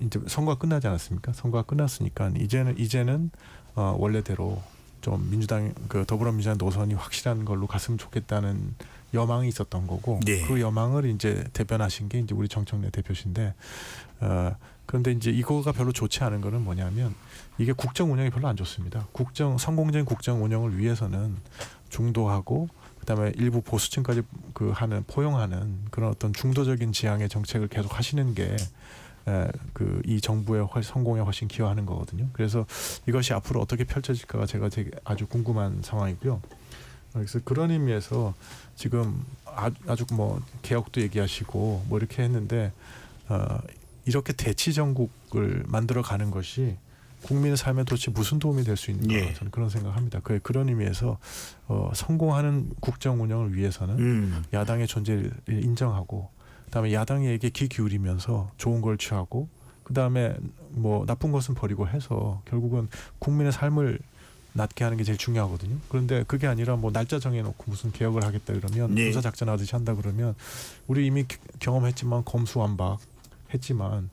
이제 선거가 끝나지 않았습니까? 선거가 끝났으니까 이제는 원래대로 좀 민주당 그 더불어민주당 노선이 확실한 걸로 갔으면 좋겠다는 여망이 있었던 거고 네. 그 여망을 이제 대변하신 게 이제 우리 정청래 대표신데 그런데 이제 이거가 별로 좋지 않은 거는 뭐냐면 이게 국정 운영이 별로 안 좋습니다. 성공적인 국정 운영을 위해서는 중도하고 그다음에 일부 보수층까지 그 포용하는 그런 어떤 중도적인 지향의 정책을 계속 하시는 게 그 이 정부의 성공에 훨씬 기여하는 거거든요. 그래서 이것이 앞으로 어떻게 펼쳐질까가 제가 되게 아주 궁금한 상황이고요. 그래서 그런 의미에서 지금 아주 뭐 개혁도 얘기하시고 뭐 이렇게 했는데 이렇게 대치 정국을 만들어 가는 것이 국민의 삶에 도대체 무슨 도움이 될 수 있는가 저는 그런 생각합니다. 그런 의미에서 성공하는 국정 운영을 위해서는 야당의 존재를 인정하고 그다음에 야당에게 귀 기울이면서 좋은 걸 취하고 그다음에 뭐 나쁜 것은 버리고 해서 결국은 국민의 삶을 낮게 하는 게 제일 중요하거든요. 그런데 그게 아니라 뭐 날짜 정해놓고 무슨 개혁을 하겠다 그러면 네. 군사작전 하듯이 한다 그러면 우리 이미 경험했지만 검수완박 했지만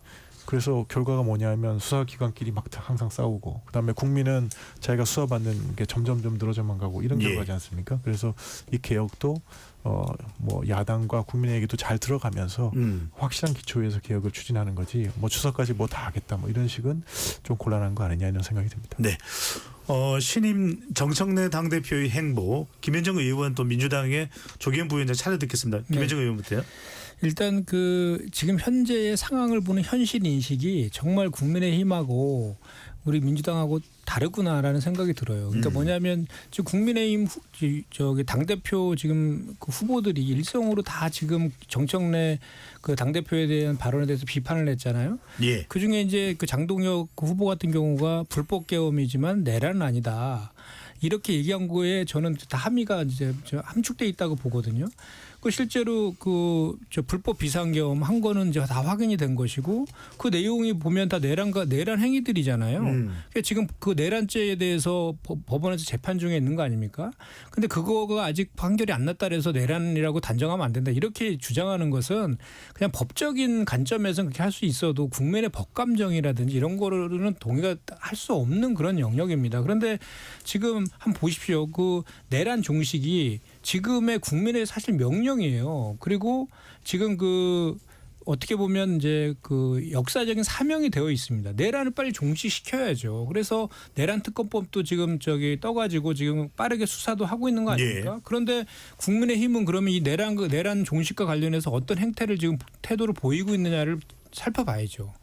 그래서 결과가 뭐냐면 수사기관끼리 막 항상 싸우고 그다음에 국민은 자기가 수사받는 게 점점점 늘어져만 가고 이런 예. 결과지 않습니까? 그래서 이 개혁도 뭐 야당과 국민에게도 잘 들어가면서 확실한 기초에서 개혁을 추진하는 거지 뭐 추석까지 뭐 다 하겠다 뭐 이런 식은 좀 곤란한 거 아니냐 이런 생각이 듭니다. 네. 신임 정청래 당대표의 행보, 김현정 의원 또 민주당의 조기현 부위원장 차례 듣겠습니다. 김현정 의원부터요. 일단 그 지금 현재의 상황을 보는 현실 인식이 정말 국민의힘하고 우리 민주당하고 다르구나라는 생각이 들어요. 그러니까 뭐냐면 지금 국민의힘 저기 당 대표 지금 그 후보들이 일성으로 다 지금 정청래 그 당 대표에 대한 발언에 대해서 비판을 했잖아요. 예. 그 중에 이제 그 장동혁 후보 같은 경우가 불법 계엄이지만 내란은 아니다. 이렇게 얘기한 거에 저는 다 함의가 이제 함축돼 있다고 보거든요. 그 실제로 그 저 불법 비상계엄 한 거는 이제 다 확인이 된 것이고 그 내용이 보면 다 내란 행위들이잖아요. 그러니까 지금 그 내란죄에 대해서 법원에서 재판 중에 있는 거 아닙니까? 근데 그거가 아직 판결이 안 났다 그래서 내란이라고 단정하면 안 된다. 이렇게 주장하는 것은 그냥 법적인 관점에서는 그렇게 할 수 있어도 국민의 법감정이라든지 이런 거로는 동의가 할 수 없는 그런 영역입니다. 그런데 지금 한번 보십시오. 그 내란 종식이 지금의 국민의 사실 명령이에요. 그리고 지금 그 어떻게 보면 이제 그 역사적인 사명이 되어 있습니다. 내란을 빨리 종식시켜야죠. 그래서 내란 특검법도 지금 저기 떠가지고 지금 빠르게 수사도 하고 있는 거 아닙니까? 예. 그런데 국민의힘은 그러면 이 내란 종식과 관련해서 어떤 행태를 지금 태도를 보이고 있느냐를 살펴봐야죠.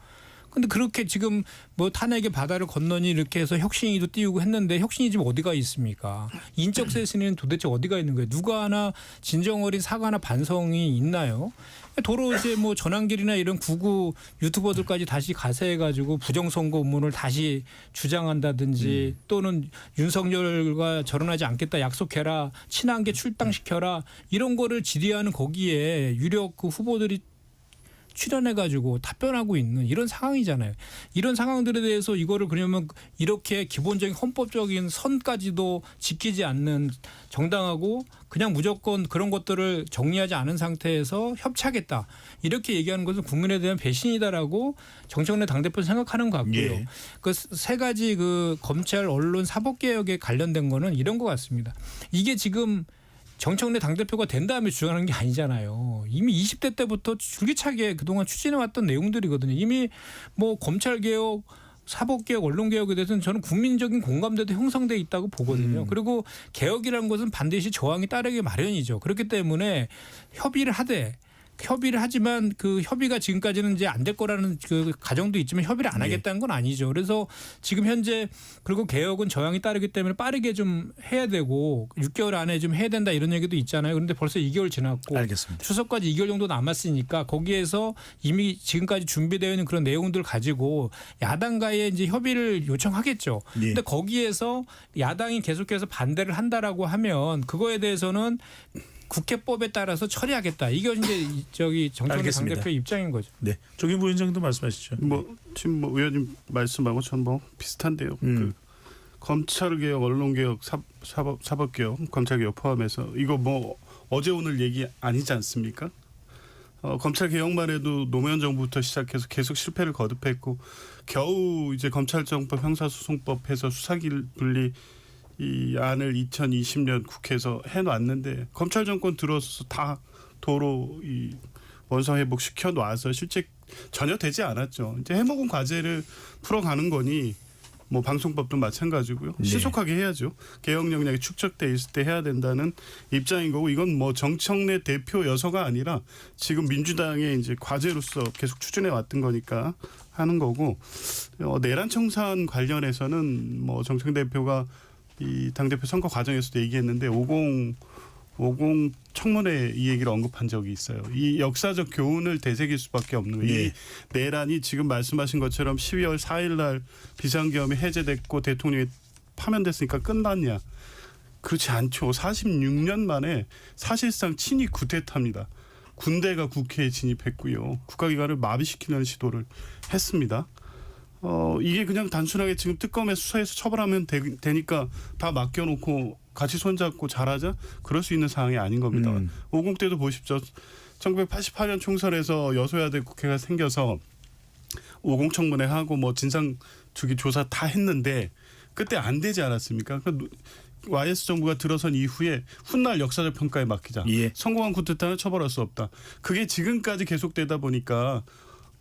근데 그렇게 지금 뭐 탄핵의 바다를 건너니 이렇게 해서 혁신이도 띄우고 했는데 혁신이 지금 어디가 있습니까? 인적 쇄신은 도대체 어디가 있는 거예요? 누가 하나 진정 어린 사과나 반성이 있나요? 도로 이제 뭐 전환길이나 이런 구구 유튜버들까지 다시 가세해가지고 부정선거 음모를 다시 주장한다든지 또는 윤석열과 결혼하지 않겠다 약속해라 친한계 출당시켜라 이런 거를 질의하는 거기에 유력 그 후보들이 출연해가지고 답변하고 있는 이런 상황이잖아요. 이런 상황들에 대해서 이거를 그러면 이렇게 기본적인 헌법적인 선까지도 지키지 않는 정당하고 그냥 무조건 그런 것들을 정리하지 않은 상태에서 협치하겠다. 이렇게 얘기하는 것은 국민에 대한 배신이다라고 정청래 당대표는 생각하는 것 같고요. 예. 그 세 가지 그 검찰 언론 사법개혁에 관련된 거는 이런 것 같습니다. 이게 지금 정청래 당대표가 된 다음에 주장하는 게 아니잖아요. 이미 20대 때부터 줄기차게 그동안 추진해왔던 내용들이거든요. 이미 뭐 검찰개혁, 사법개혁, 언론개혁에 대해서는 저는 국민적인 공감대도 형성돼 있다고 보거든요. 그리고 개혁이라는 것은 반드시 저항이 따르기 마련이죠. 그렇기 때문에 협의를 하지만 그 협의가 지금까지는 이제 안 될 거라는 그 가정도 있지만 협의를 안 하겠다는 건 아니죠. 그래서 지금 현재 그리고 개혁은 저항이 따르기 때문에 빠르게 좀 해야 되고 6개월 안에 좀 해야 된다 이런 얘기도 있잖아요. 그런데 벌써 2개월 지났고 알겠습니다. 추석까지 2개월 정도 남았으니까 거기에서 이미 지금까지 준비되어 있는 그런 내용들을 가지고 야당과의 이제 협의를 요청하겠죠. 그런데 거기에서 야당이 계속해서 반대를 한다라고 하면 그거에 대해서는 국회법에 따라서 처리하겠다. 이게 이제 저기 정청래 당대표의 입장인 거죠. 네, 조기현 부위원장도 말씀하시죠. 뭐 지금 뭐 의원님 말씀하고 전 뭐 비슷한데요. 그 검찰개혁, 언론개혁, 사법개혁, 검찰개혁 포함해서 이거 뭐 어제 오늘 얘기 아니지 않습니까? 검찰개혁만 해도 노무현 정부부터 시작해서 계속 실패를 거듭했고 겨우 이제 검찰정법, 형사소송법 해서 수사기일 분리 이 안을 2020년 국회에서 해놨는데 검찰 정권 들어서 다 도로 이 원상 회복 시켜 놔서 실제 전혀 되지 않았죠. 이제 해먹은 과제를 풀어가는 거니 뭐 방송법도 마찬가지고요. 신속하게 해야죠. 개혁 역량이 축적돼 있을 때 해야 된다는 입장인 거고 이건 뭐 정청래 대표 여서가 아니라 지금 민주당의 이제 과제로서 계속 추진해 왔던 거니까 하는 거고 내란 청산 관련해서는 뭐 정청래 대표가 이 당대표 선거 과정에서도 얘기했는데 50 청문회 이 얘기를 언급한 적이 있어요. 이 역사적 교훈을 되새길 수밖에 없는 거예요. 이 내란이 지금 말씀하신 것처럼 12월 4일 날 비상계엄이 해제됐고 대통령이 파면됐으니까 끝났냐. 그렇지 않죠. 46년 만에 사실상 친위 쿠데타입니다. 군대가 국회에 진입했고요. 국가기관을 마비시키는 시도를 했습니다. 이게 그냥 단순하게 지금 특검에 수사해서 처벌하면 되니까 다 맡겨놓고 같이 손잡고 잘하자 그럴 수 있는 상황이 아닌 겁니다. 50 때도 보십시오. 1988년 총선에서 여소야대 국회가 생겨서 50 청문회 하고 뭐 진상 주기 조사 다 했는데 그때 안 되지 않았습니까? 그러니까 YS 정부가 들어선 이후에 훗날 역사적 평가에 맡기자. 예. 성공한 쿠데타는 처벌할 수 없다. 그게 지금까지 계속되다 보니까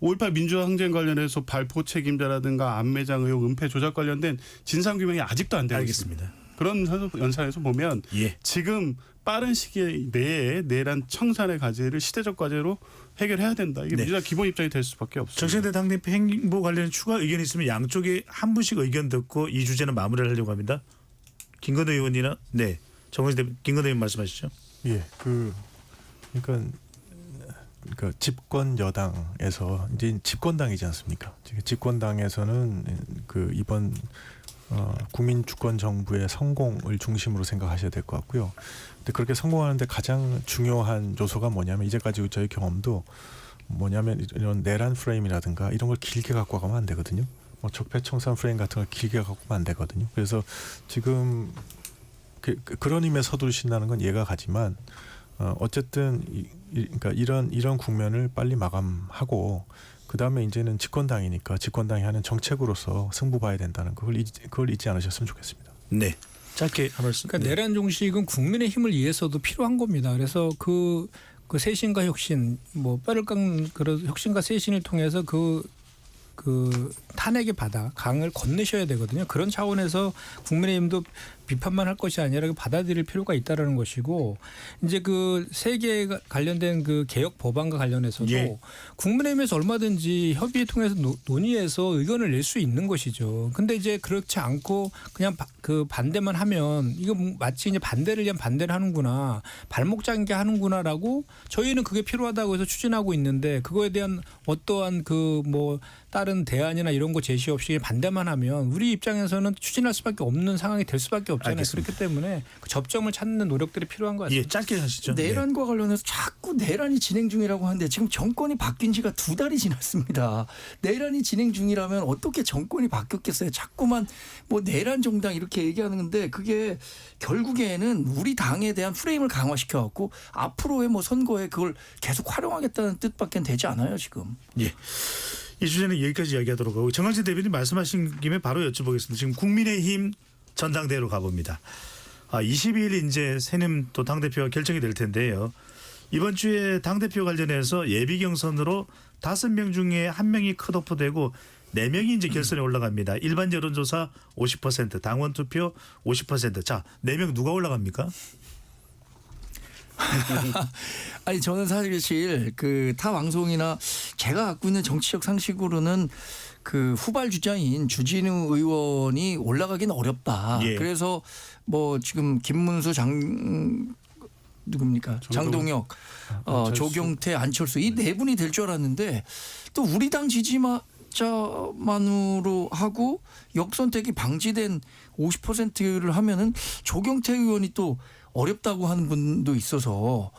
5.18 민주화 항쟁 관련해서 발포 책임자라든가 안매장 의혹, 은폐 조작 관련된 진상규명이 아직도 안 되고 있습니다. 알겠습니다. 그런 연산에서 보면 예. 지금 빠른 시기 내에 내란 청산의 과제를 시대적 과제로 해결해야 된다. 이게 네. 민주당 기본 입장이 될 수밖에 없습니다. 정청래 당대표 행보 관련 추가 의견이 있으면 양쪽에 한 분씩 의견 듣고 이 주제는 마무리를 하려고 합니다. 김건희 의원이나 네 정원희 대표 김건희 의원 말씀하시죠. 예, 그러니까 집권 여당에서 이제 집권당이지 않습니까? 지금 집권당에서는 그 이번 국민 주권 정부의 성공을 중심으로 생각하셔야 될 것 같고요. 근데 그렇게 성공하는데 가장 중요한 요소가 뭐냐면 이제까지 저희 경험도 뭐냐면 이런 내란 프레임이라든가 이런 걸 길게 갖고 가면 안 되거든요. 뭐 적폐청산 프레임 같은 걸 길게 갖고 가면 안 되거든요. 그래서 지금 그런 힘에 서두르신다는 건 이해가 가지만 어쨌든 그러니까 이런 국면을 빨리 마감하고 그 다음에 이제는 집권당이니까 집권당이 하는 정책으로서 승부 봐야 된다는 그걸 잊지 않으셨으면 좋겠습니다. 네. 짧게 한 말씀. 그러니까 네. 내란 종식은 국민의 힘을 위해서도 필요한 겁니다. 그래서 그 쇄신과 혁신, 뭐 뼈를 깎는 그런 혁신과 쇄신을 통해서 그 탄핵의 바다, 강을 건너셔야 되거든요. 그런 차원에서 국민의힘도 비판만 할 것이 아니라 받아들일 필요가 있다라는 것이고 이제 그 세계 관련된 그 개혁 법안과 관련해서도 예. 국민의힘에서 얼마든지 협의를 통해서 논의해서 의견을 낼 수 있는 것이죠. 근데 이제 그렇지 않고 그냥 그 반대만 하면 이거 마치 이제 반대를 위한 반대를 하는구나, 발목 잡게 하는구나라고 저희는 그게 필요하다고 해서 추진하고 있는데 그거에 대한 어떠한 그 뭐 다른 대안이나 이런 거 제시 없이 반대만 하면 우리 입장에서는 추진할 수밖에 없는 상황이 될 수밖에 없잖아요. 알겠습니다. 그렇기 때문에 그 접점을 찾는 노력들이 필요한 것 같습니다. 예, 짧게 하시죠. 내란과 관련해서 자꾸 내란이 진행 중이라고 하는데 지금 정권이 바뀐 지가 2달이 지났습니다. 내란이 진행 중이라면 어떻게 정권이 바뀌었겠어요. 자꾸만 뭐 내란 정당 이렇게 얘기하는 건데 그게 결국에는 우리 당에 대한 프레임을 강화시켜 갖고 앞으로의 뭐 선거에 그걸 계속 활용하겠다는 뜻밖엔 되지 않아요 지금. 예. 이 주제는 여기까지 이야기하도록 하고 정강진 대변인 말씀하신 김에 바로 여쭤보겠습니다. 지금 국민의힘 전당대회로 가봅니다. 22일 이제 새님 또 당대표가 결정이 될 텐데요. 이번 주에 당대표 관련해서 예비 경선으로 5명 중에 1명이 컷오프되고 4명이 이제 결선에 올라갑니다. 일반 여론조사 50%, 당원 투표 50%. 자, 4명 누가 올라갑니까? 아니 저는 사실 그 타 방송이나 제가 갖고 있는 정치적 상식으로는 그 후발 주자인 주진우 의원이 올라가긴 어렵다. 예. 그래서 뭐 지금 김문수 누굽니까? 장동혁, 조경태, 안철수 이 네 분이 될 줄 알았는데 또 우리 당 지지자만으로 하고 역선택이 방지된 50%를 하면은 조경태 의원이 또 어렵다고 하는 분도 있어서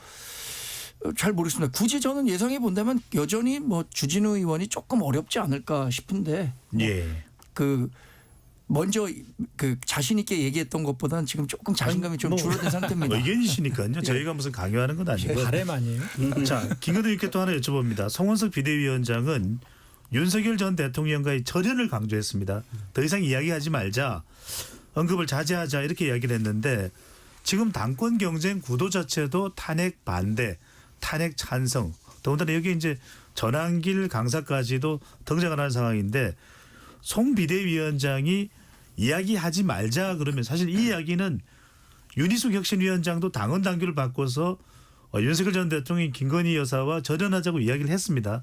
잘 모르겠습니다. 굳이 저는 예상해 본다면 여전히 뭐 주진우 의원이 조금 어렵지 않을까 싶은데 예. 그 먼저 그 자신 있게 얘기했던 것보다는 지금 조금 자신감이 좀 줄어든 상태입니다. 의견이시니까요. 저희가 무슨 강요하는 건 아니고요. 바램 아니에요? 자, 김건희 의원께 또 하나 여쭤봅니다. 송원석 비대위원장은 윤석열 전 대통령과의 절연을 강조했습니다. 더 이상 이야기하지 말자, 언급을 자제하자 이렇게 이야기를 했는데 지금 당권 경쟁 구도 자체도 탄핵 반대, 탄핵 찬성, 더군다나 여기 이제 전환길 강사까지도 등장을 하는 상황인데 송 비대위원장이 이야기하지 말자 그러면 사실 이 이야기는 윤희숙 혁신위원장도 당원 당규를 바꿔서 윤석열 전 대통령이 김건희 여사와 절연하자고 이야기를 했습니다.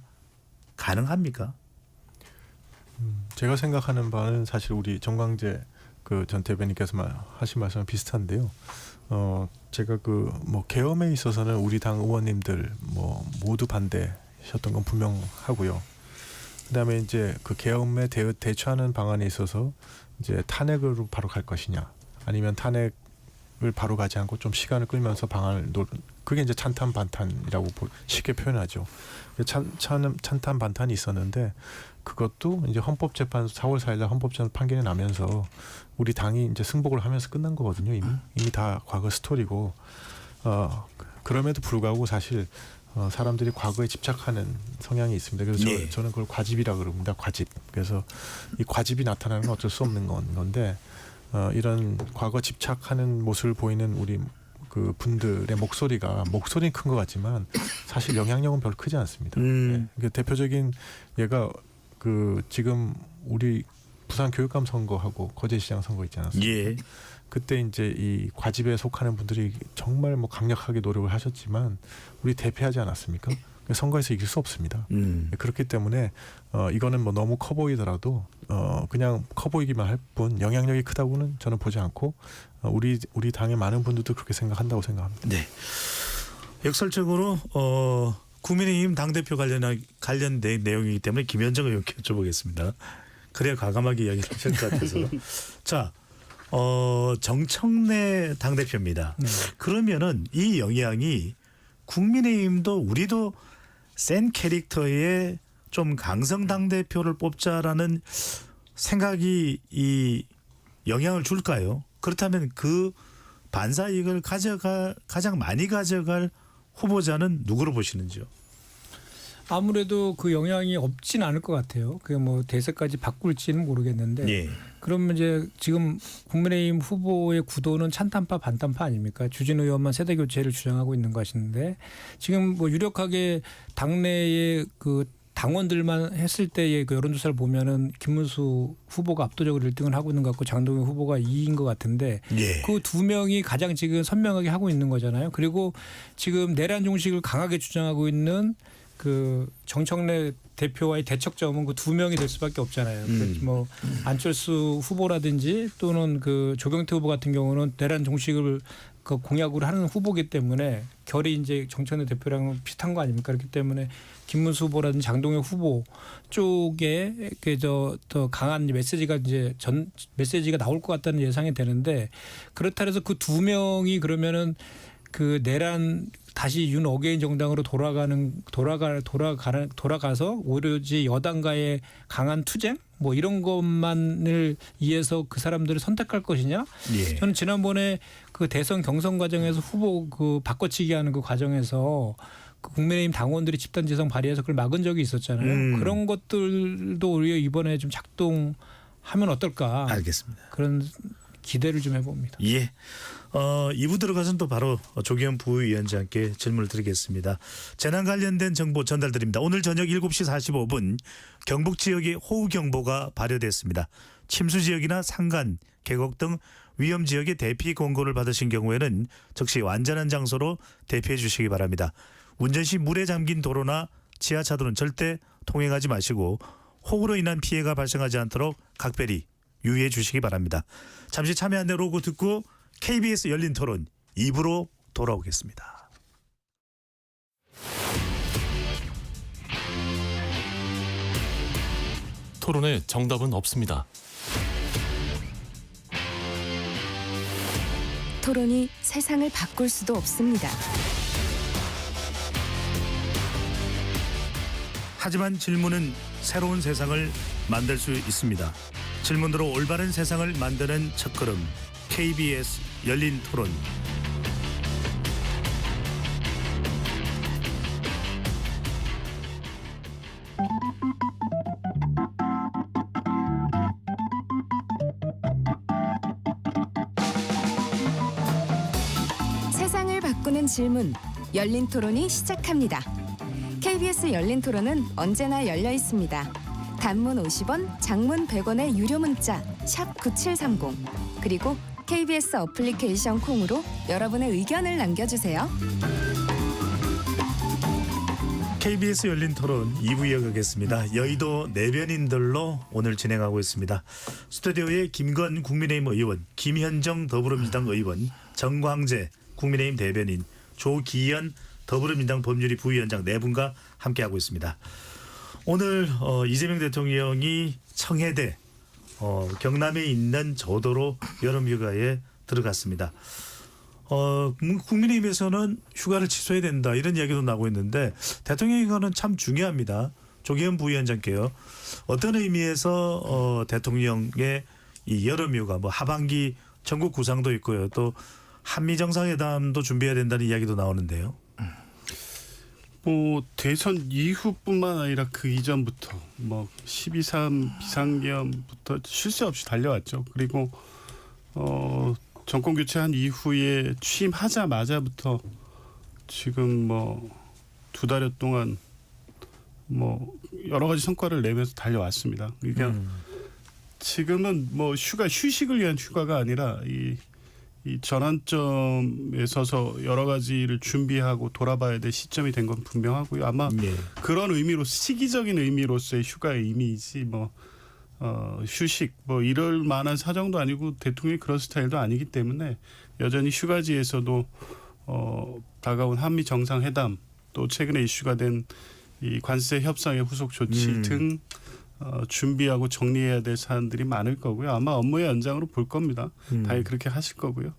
가능합니까? 제가 생각하는 바는 사실 우리 정광재 그 전 대변인께서 하신 말씀과 비슷한데요. 제가 그 뭐 계엄에 있어서는 우리 당 의원님들 뭐 모두 반대하셨던 건 분명하고요. 그다음에 이제 그 계엄에 대처하는 방안에 있어서 이제 탄핵으로 바로 갈 것이냐, 아니면 탄핵 바로 가지 않고 좀 시간을 끌면서 방안을 그게 이제 찬탄 반탄이라고 쉽게 표현하죠. 찬탄 반탄이 있었는데 그것도 이제 헌법재판소 4월 4일날 헌법재판소 판결이 나면서 우리 당이 이제 승복을 하면서 끝난 거거든요. 이미 다 과거 스토리고 그럼에도 불구하고 사실 사람들이 과거에 집착하는 성향이 있습니다. 그래서 예. 저는 그걸 과집이라 그럽니다. 과집. 그래서 이 과집이 나타나는 건 어쩔 수 없는 건데 이런 과거 집착하는 모습을 보이는 우리 그 분들의 목소리는 큰 것 같지만 사실 영향력은 별로 크지 않습니다. 네. 그러니까 대표적인 예가 그 지금 우리 부산 교육감 선거하고 거제시장 선거 있지 않았습니까? 예. 그때 이제 이 과집에 속하는 분들이 정말 뭐 강력하게 노력을 하셨지만 우리 대패하지 않았습니까? 선거에서 이길 수 없습니다. 그렇기 때문에 이거는 뭐 너무 커 보이더라도 그냥 커 보이기만 할 뿐 영향력이 크다고는 저는 보지 않고 우리 당의 많은 분들도 그렇게 생각한다고 생각합니다. 네. 역설적으로 국민의힘 당대표 관련된 내용이기 때문에 김현정 의원께 여쭤보겠습니다. 그래야 과감하게 이야기를 하실 것 같아서. 자, 정청래 당대표입니다. 그러면은 이 영향이 국민의힘도 우리도 센 캐릭터의 좀 강성 당대표를 뽑자라는 생각이 이 영향을 줄까요? 그렇다면 그 반사 이익을 가장 많이 가져갈 후보자는 누구로 보시는지요? 아무래도 그 영향이 없진 않을 것 같아요. 그게 뭐 대세까지 바꿀지는 모르겠는데. 예. 그러면 이제 지금 국민의힘 후보의 구도는 찬탄파 반탄파 아닙니까? 주진 의원만 세대 교체를 주장하고 있는 것인데 지금 뭐 유력하게 당내의 그 당원들만 했을 때의 그 여론조사를 보면은 김문수 후보가 압도적으로 1등을 하고 있는 것 같고 장동영 후보가 2위인 것 같은데 예. 그 두 명이 가장 지금 선명하게 하고 있는 거잖아요. 그리고 지금 내란 종식을 강하게 주장하고 있는 그 정청래 대표와의 대척점은 그 두 명이 될 수밖에 없잖아요. 뭐 안철수 후보라든지 또는 그 조경태 후보 같은 경우는 내란 종식을 그 공약으로 하는 후보기 때문에 결이 이제 정청래 대표랑은 비슷한 거 아닙니까? 그렇기 때문에 김문수 후보라든지 장동영 후보 쪽에 더 강한 메시지가 메시지가 나올 것 같다는 예상이 되는데 그렇다 해서 그 두 명이 그러면은 그 내란 다시 윤 어게인 정당으로 돌아가서 오로지 여당과의 강한 투쟁 뭐 이런 것만을 위해서 그 사람들을 선택할 것이냐? 예. 저는 지난번에 그 대선 경선 과정에서 후보 그 바꿔치기 하는 그 과정에서 그 국민의힘 당원들이 집단 지성 발의해서 그걸 막은 적이 있었잖아요. 그런 것들도 오히려 이번에 좀 작동하면 어떨까? 알겠습니다. 그런 기대를 좀 해봅니다. 예. 2부 들어가서는 또 바로 조기현 부위원장께 질문을 드리겠습니다. 재난 관련된 정보 전달드립니다. 오늘 저녁 7시 45분 경북 지역에 호우경보가 발효됐습니다. 침수 지역이나 산간, 계곡 등 위험 지역의 대피 권고를 받으신 경우에는 즉시 완전한 장소로 대피해 주시기 바랍니다. 운전 시 물에 잠긴 도로나 지하차도는 절대 통행하지 마시고 호우로 인한 피해가 발생하지 않도록 각별히 유의해 주시기 바랍니다. 잠시 참여 안내 로고 듣고 KBS 열린 토론 2부로 돌아오겠습니다. 토론에 정답은 없습니다. 토론이 세상을 바꿀 수도 없습니다. 하지만 질문은 새로운 세상을 만들 수 있습니다. 질문으로 올바른 세상을 만드는 첫걸음 KBS 열린 토론. 세상을 바꾸는 질문 열린 토론이 시작합니다. KBS 열린 토론은 언제나 열려 있습니다. 단문 50원, 장문 100원의 유료 문자 샵 9730 그리고 KBS 어플리케이션 콩으로 여러분의 의견을 남겨주세요. KBS 열린 토론 2부 이어가겠습니다. 여의도 내변인들로 오늘 진행하고 있습니다. 스튜디오에 김건 국민의힘 의원, 김현정 더불어민주당 의원, 정광재 국민의힘 대변인, 조기현 더불어민주당 법률위 부위원장 네 분과 함께하고 있습니다. 오늘 이재명 대통령이 청해대 경남에 있는 저도로 여름휴가에 들어갔습니다. 국민의힘에서는 휴가를 취소해야 된다 이런 이야기도 나오고 있는데 대통령 휴가는 참 중요합니다. 조기현 부위원장께요. 어떤 의미에서 대통령의 이 여름 휴가 뭐 하반기 전국 구상도 있고요. 또 한미 정상회담도 준비해야 된다는 이야기도 나오는데요. 뭐 대선 이후뿐만 아니라 그 이전부터 뭐 12.3 비상계엄부터 쉴 새 없이 달려왔죠. 그리고 정권 교체한 이후에 취임하자마자부터 지금 뭐 2달여 동안 뭐 여러 가지 성과를 내면서 달려왔습니다. 그러니까 지금은 뭐 휴식을 위한 휴가가 아니라 이 전환점에 서서 여러 가지를 준비하고 돌아봐야 될 시점이 된 건 분명하고요. 아마 그런 의미로 시기적인 의미로서의 휴가의 의미이지 뭐 휴식 뭐 이럴 만한 사정도 아니고 대통령이 그런 스타일도 아니기 때문에 여전히 휴가지에서도 다가온 한미 정상회담 또 최근에 이슈가 된 이 관세 협상의 후속 조치 등 준비하고 정리해야 될 사안들이 많을 거고요. 아마 업무의 연장으로 볼 겁니다. 당연히 그렇게 하실 거고요.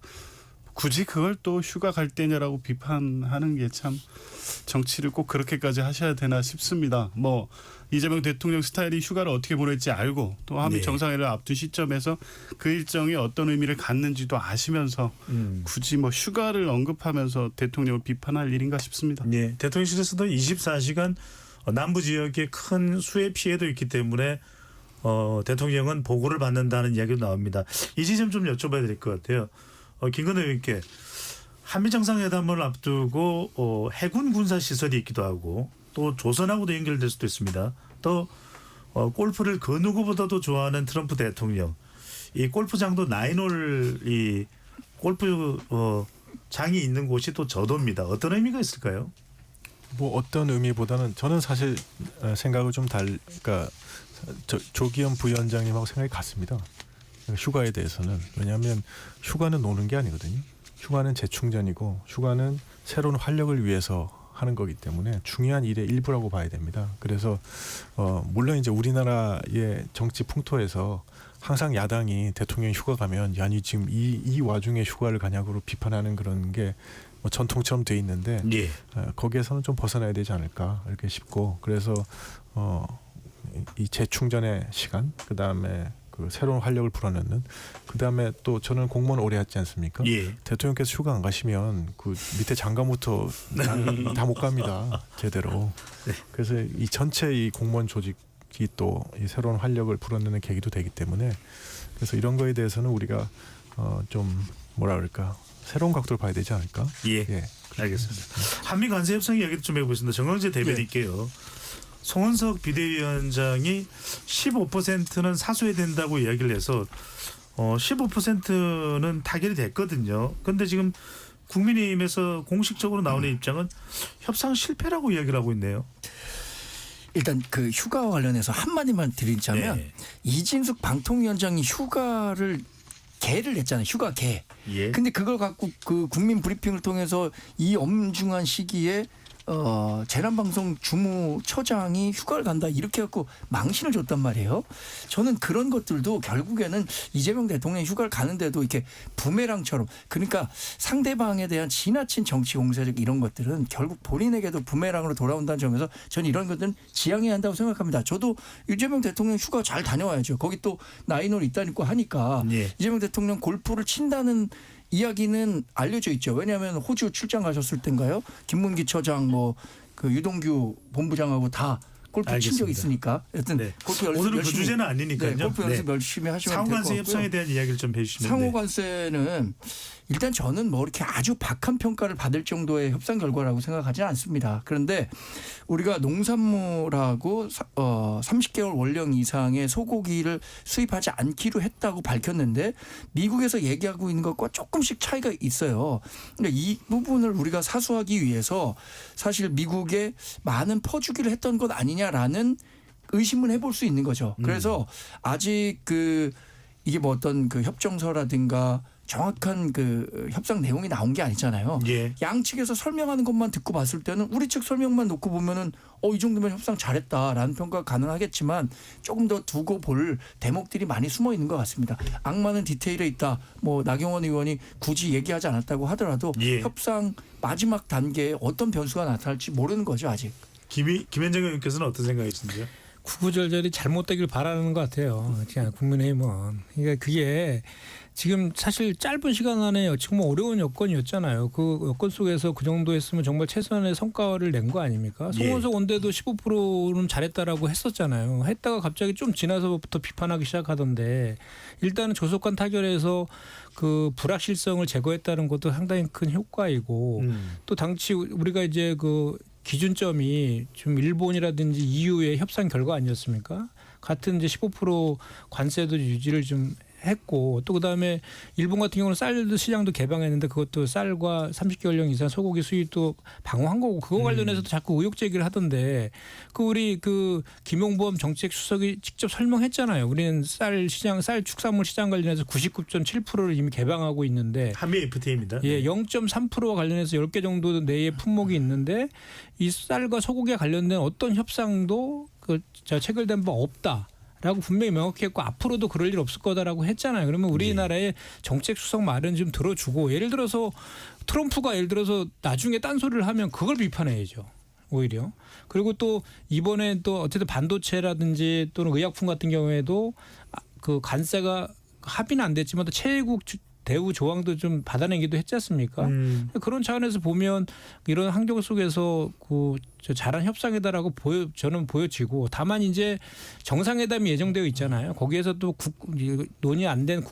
굳이 그걸 또 휴가 갈 때냐라고 비판하는 게 참 정치를 꼭 그렇게까지 하셔야 되나 싶습니다. 뭐 이재명 대통령 스타일이 휴가를 어떻게 보낼지 알고 또 한미 정상회담을 앞둔 시점에서 그 일정이 어떤 의미를 갖는지도 아시면서 굳이 뭐 휴가를 언급하면서 대통령을 비판할 일인가 싶습니다. 네, 대통령실에서도 24시간 남부 지역에 큰 수해 피해도 있기 때문에 대통령은 보고를 받는다는 이야기도 나옵니다. 이 지점 좀 여쭤봐야 될 것 같아요. 김건희 의원께 한미 정상회담을 앞두고 해군 군사 시설이 있기도 하고 또 조선하고도 연결될 수도 있습니다. 또 골프를 그 누구보다도 좋아하는 트럼프 대통령, 이 골프장도 나인홀 이 골프 장이 있는 곳이 또 저도입니다. 어떤 의미가 있을까요? 뭐 어떤 의미보다는 저는 사실 생각을 좀 그러니까 조기현 부위원장님하고 생각이 같습니다. 휴가에 대해서는. 왜냐하면 휴가는 노는 게 아니거든요. 휴가는 재충전이고 휴가는 새로운 활력을 위해서 하는 거기 때문에 중요한 일의 일부라고 봐야 됩니다. 그래서 물론 이제 우리나라의 정치 풍토에서 항상 야당이 대통령 휴가 가면 야니 지금 이 와중에 휴가를 가냐고 비판하는 그런 게 뭐 전통처럼 돼 있는데 거기에서는 좀 벗어나야 되지 않을까 이렇게 싶고 그래서 이 재충전의 시간 그다음에 그 새로운 활력을 불어넣는 그다음에 또 저는 공무원 오래 했지 않습니까? 대통령께서 휴가 안 가시면 그 밑에 장관부터 다 못 갑니다. 제대로. 그래서 이 전체 이 공무원 조직이 또 이 새로운 활력을 불어넣는 계기도 되기 때문에 그래서 이런 거에 대해서는 우리가 좀 뭐라 그럴까 새로운 각도를 봐야 되지 않을까? 알겠습니다. 한미 관세 협상 이야기도 좀 해보겠습니다. 정광재 대변인께요. 송원석 비대위원장이 15%는 사수해야 된다고 이야기를 해서 15%는 타결이 됐거든요. 그런데 지금 국민의힘에서 공식적으로 나오는 입장은 협상 실패라고 이야기를 하고 있네요. 일단 그 휴가와 관련해서 한마디만 드리자면 이진숙 방통위원장이 휴가를 개를 냈잖아요. 휴가 개. 근데 그걸 갖고 그 국민 브리핑을 통해서 이 엄중한 시기에 재난방송 주무처장이 휴가를 간다 이렇게 갖고 망신을 줬단 말이에요. 저는 그런 것들도 결국에는 이재명 대통령이 휴가를 가는데도 이렇게 부메랑처럼 그러니까 상대방에 대한 지나친 정치 공세적 이런 것들은 결국 본인에게도 부메랑으로 돌아온다는 점에서 저는 이런 것들은 지양해야 한다고 생각합니다. 저도 이재명 대통령 휴가 잘 다녀와야죠. 거기 또 나인홀 있다니까 하니까 이재명 대통령 골프를 친다는 이야기는 알려져 있죠. 왜냐하면 호주 출장 가셨을 때인가요? 김문기 처장 뭐 그 유동규 본부장하고 다 골프 친 적 있으니까. 여튼 골프 연습 오늘은 열심히, 그 주제는 아니니까요. 골프 연습 열심히 하시면 될 것 같고요. 상호관세 협상에 대한 이야기를 좀 해주시면 상호관세는 일단 저는 뭐 이렇게 아주 박한 평가를 받을 정도의 협상 결과라고 생각하지 않습니다. 그런데 우리가 농산물하고 30개월 원령 이상의 소고기를 수입하지 않기로 했다고 밝혔는데 미국에서 얘기하고 있는 것과 조금씩 차이가 있어요. 그러니까 이 부분을 우리가 사수하기 위해서 사실 미국에 많은 퍼주기를 했던 것 아니냐라는 의심을 해볼 수 있는 거죠. 그래서 아직 이게 뭐 어떤 그 협정서라든가 정확한 그 협상 내용이 나온 게 아니잖아요. 예. 양측에서 설명하는 것만 듣고 봤을 때는 우리 측 설명만 놓고 보면은 이 정도면 협상 잘했다라는 평가가 가능하겠지만 조금 더 두고 볼 대목들이 많이 숨어 있는 것 같습니다. 악마는 디테일에 있다. 뭐 나경원 의원이 굳이 얘기하지 않았다고 하더라도 예. 협상 마지막 단계에 어떤 변수가 나타날지 모르는 거죠 아직. 김현정 의원께서는 어떤 생각이신지요? 구구절절이 잘못되길 바라는 것 같아요. 그냥 국민의힘은. 그러니까 그게 지금 사실 짧은 시간 안에 정말 어려운 여건이었잖아요. 그 여건 속에서 그 정도 했으면 정말 최선의 성과를 낸 거 아닙니까? 송원석 원대도 15%는 잘했다라고 했었잖아요. 했다가 갑자기 좀 지나서부터 비판하기 시작하던데 일단은 조속한 타결에서 그 불확실성을 제거했다는 것도 상당히 큰 효과이고 또 당시 우리가 이제 그 기준점이 좀 일본이라든지 EU의 협상 결과 아니었습니까? 같은 이제 15% 관세도 유지를 좀 했고 또 그다음에 일본 같은 경우는 쌀 시장도 개방했는데 그것도 쌀과 30개월령 이상 소고기 수입도 방어한 거고 그거 관련해서도 자꾸 의혹 제기를 하던데 그 우리 그 김용범 정책 수석이 직접 설명했잖아요. 우리는 쌀 시장, 쌀 축산물 시장 관련해서 99.7%를 이미 개방하고 있는데 한미 FTA입니다. 예, 0.3%와 관련해서 10개 정도 내의 품목이 있는데 이 쌀과 소고기에 관련된 어떤 협상도 체결된 바 없다. 라고 분명히 명확히 했고 앞으로도 그럴 일 없을 거다라고 했잖아요. 그러면 우리나라의 정책 수석 말은 좀 들어주고 예를 들어서 트럼프가 예를 들어서 나중에 딴소리를 하면 그걸 비판해야죠. 오히려. 그리고 또 이번에 또 어쨌든 반도체라든지 또는 의약품 같은 경우에도 그 관세가 합의는 안 됐지만 또 최애국 대우 조항도 좀 받아내기도 했지 않습니까? 그런 차원에서 보면 이런 환경 속에서 그 잘한 협상이다라고 저는 보여지고 다만 이제 정상회담이 예정되어 있잖아요. 거기에서 또 논의 안 된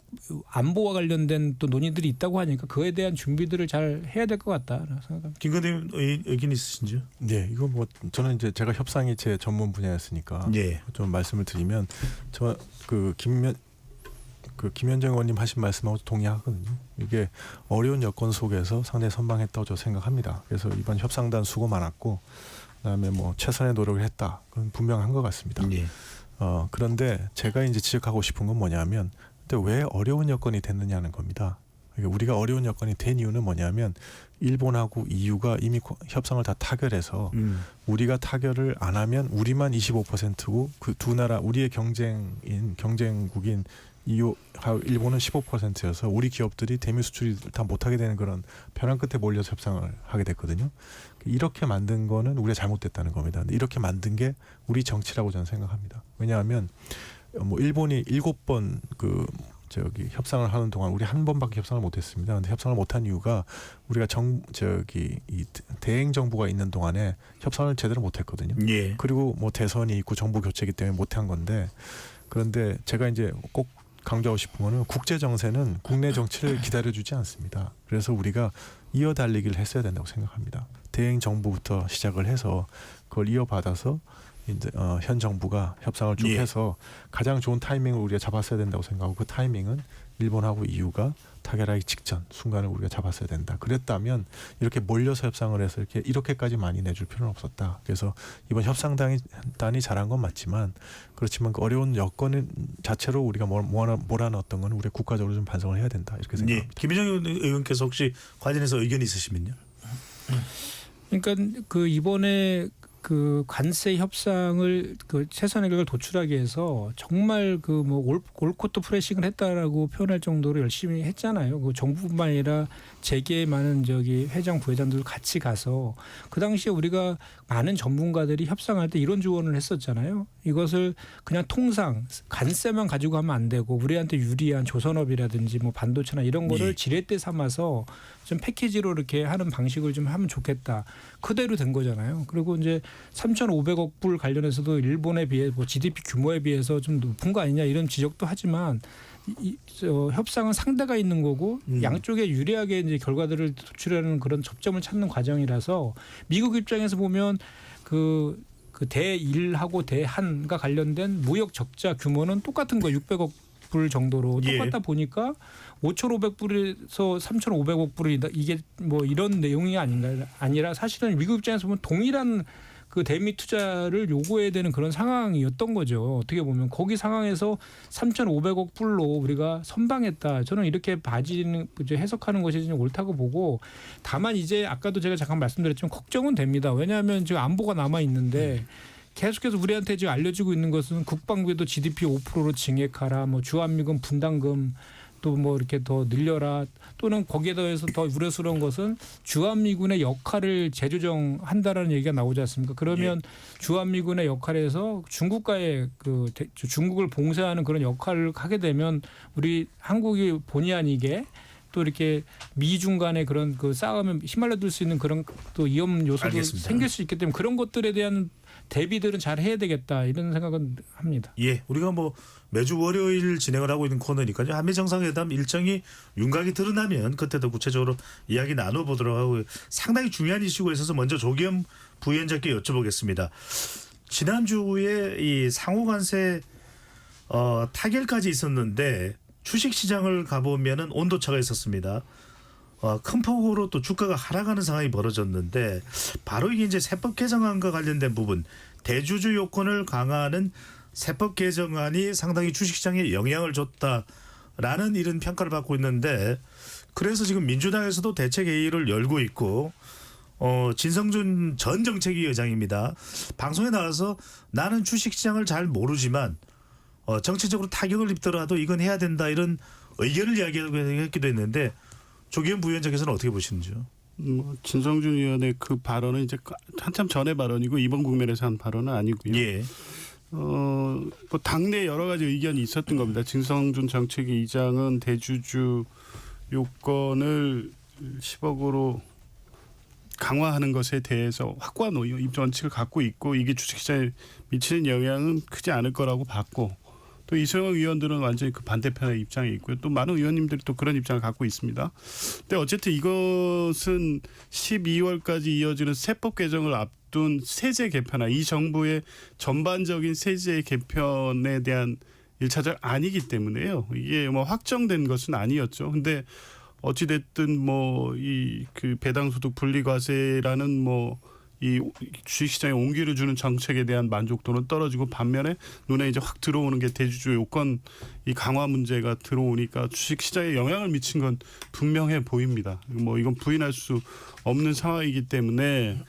안보와 관련된 또 논의들이 있다고 하니까 그에 대한 준비들을 잘 해야 될 것 같다라고 생각합니다. 김건희 의견 있으신지요? 네, 이거 뭐 저는 이제 제가 협상이 제 전문 분야였으니까 예. 좀 말씀을 드리면 저 김현정 의원님 하신 말씀하고 동의하거든요. 이게 어려운 여건 속에서 상당히 선방했다고 저 생각합니다. 그래서 이번 협상단 수고 많았고 그다음에 뭐 최선의 노력을 했다. 그건 분명한 것 같습니다. 예. 그런데 제가 이제 지적하고 싶은 건 뭐냐면 근데 왜 어려운 여건이 됐느냐는 겁니다. 그러니까 우리가 어려운 여건이 된 이유는 뭐냐면 일본하고 EU가 이미 협상을 다 타결해서 우리가 타결을 안 하면 우리만 25%고 그 두 나라 우리의 경쟁국인 EU하고 일본은 15%여서 우리 기업들이 대미 수출이 다 못하게 되는 그런 벼랑 끝에 몰려서 협상을 하게 됐거든요. 이렇게 만든 거는 우리가 잘못됐다는 겁니다. 근데 이렇게 만든 게 우리 정치라고 저는 생각합니다. 왜냐하면 뭐 일본이 7번 협상을 하는 동안 우리 한 번밖에 협상을 못했습니다. 근데 협상을 못한 이유가 우리가 이 대행 정부가 있는 동안에 협상을 제대로 못했거든요. 예. 그리고 뭐 대선이 있고 정부 교체이기 때문에 못한 건데 그런데 제가 이제 꼭 강조하고 싶은 거는 국제 정세는 국내 정치를 기다려주지 않습니다. 그래서 우리가 이어달리기를 했어야 된다고 생각합니다. 대행 정부부터 시작을 해서 그걸 이어받아서 이제 현 정부가 협상을 쭉 해서 가장 좋은 타이밍을 우리가 잡았어야 된다고 생각하고 그 타이밍은 일본하고 EU가 타결하기 직전 순간을 우리가 잡았어야 된다. 그랬다면 이렇게 몰려서 협상을 해서 이렇게까지 많이 내줄 필요는 없었다. 그래서 이번 협상단이 잘한 건 맞지만 그렇지만 그 어려운 여건 자체로 우리가 몰아넣었던 건 우리가 국가적으로 좀 반성을 해야 된다. 이렇게 생각합니다. 예. 김현정 의원께서 혹시 관련해서 의견이 있으시면요? 그러니까 그 이번에 그 관세 협상을 그 최선의 결과를 도출하기 위해서 정말 그 뭐 올코트 프레싱을 했다라고 표현할 정도로 열심히 했잖아요. 그 정부뿐만 아니라 재계의 많은 회장 부회장들 같이 가서 그 당시에 우리가 많은 전문가들이 협상할 때 이런 조언을 했었잖아요. 이것을 그냥 통상 관세만 가지고 하면 안 되고 우리한테 유리한 조선업이라든지 뭐 반도체나 이런 거를 지렛대 삼아서 좀 패키지로 이렇게 하는 방식을 좀 하면 좋겠다. 그대로 된 거잖아요. 그리고 이제 3,500억 불 관련해서도 일본에 비해 뭐 GDP 규모에 비해서 좀 높은 거 아니냐 이런 지적도 하지만 협상은 상대가 있는 거고 양쪽에 유리하게 이제 결과들을 도출하는 그런 접점을 찾는 과정이라서 미국 입장에서 보면 그 대일하고 대한과 관련된 무역 적자 규모는 똑같은 거 600억 불 정도로 똑같다 보니까 5,500불에서 3,500억 불이 이게 뭐 이런 내용이 아니라 사실은 미국 입장에서 보면 동일한 그 대미 투자를 요구해야 되는 그런 상황이었던 거죠. 어떻게 보면 거기 상황에서 3,500억 불로 우리가 선방했다. 저는 이렇게 해석하는 것이 좀 옳다고 보고 다만 이제 아까도 제가 잠깐 말씀드렸지만 걱정은 됩니다. 왜냐하면 지금 안보가 남아 있는데 계속해서 우리한테 지금 알려지고 있는 것은 국방비도 GDP 5%로 증액하라, 뭐 주한미군 분담금 또 뭐 이렇게 더 늘려라, 또는 거기에 더해서 더 우려스러운 것은 주한미군의 역할을 재조정한다라는 얘기가 나오지 않습니까? 그러면 주한미군의 역할에서 중국과의 중국을 봉쇄하는 그런 역할을 하게 되면 우리 한국이 본의 아니게 또 이렇게 미중 간의 그런 그 싸움에 휘말려들 수 있는 그런 또 위험 요소도 알겠습니다. 생길 수 있기 때문에 그런 것들에 대한 대비들은 잘 해야 되겠다 이런 생각은 합니다. 예, 우리가 뭐 매주 월요일 진행을 하고 있는 코너니까요. 한미 정상회담 일정이 윤곽이 드러나면 그때 더 구체적으로 이야기 나눠보도록 하고요. 상당히 중요한 이슈가 있어서 먼저 조기현 부위원장께 여쭤보겠습니다. 지난주에 이 상호관세 타결까지 있었는데 주식시장을 가보면은 온도차가 있었습니다. 큰 폭으로 또 주가가 하락하는 상황이 벌어졌는데 바로 이게 이제 세법 개정안과 관련된 부분, 대주주 요건을 강화하는 세법 개정안이 상당히 주식시장에 영향을 줬다라는 이런 평가를 받고 있는데, 그래서 지금 민주당에서도 대책회의를 열고 있고 진성준 전 정책위 의장입니다. 방송에 나와서 나는 주식시장을 잘 모르지만 정치적으로 타격을 입더라도 이건 해야 된다 이런 의견을 이야기하기도 했는데 조기현 부위원장께서는 어떻게 보시는지요? 진성준 의원의 그 발언은 이제 한참 전의 발언이고 이번 국면에서 한 발언은 아니고요. 예. 뭐 당내 여러 가지 의견이 있었던 겁니다. 진성준 정책위 의장은 대주주 요건을 10억으로 강화하는 것에 대해서 확고한 입장을 갖고 있고 이게 주식시장에 미치는 영향은 크지 않을 거라고 봤고, 또 이소영 의원들은 완전히 그 반대편의 입장에 있고요. 또 많은 의원님들이 또 그런 입장을 갖고 있습니다. 근데 어쨌든 이것은 12월까지 이어지는 세법 개정을 앞둔 세제 개편안, 이 정부의 전반적인 세제 개편에 대한 1차적 아니기 때문에요. 이게 뭐 확정된 것은 아니었죠. 근데 어찌됐든 뭐 이 그 배당소득 분리과세라는 뭐 이 주식시장에 온기를 주는 정책에 대한 만족도는 떨어지고, 반면에 눈에 이제 확 들어오는 게 대주주 요건 이 강화 문제가 들어오니까 주식시장에 영향을 미친 건 분명해 보입니다. 뭐 이건 부인할 수 없는 상황이기 때문에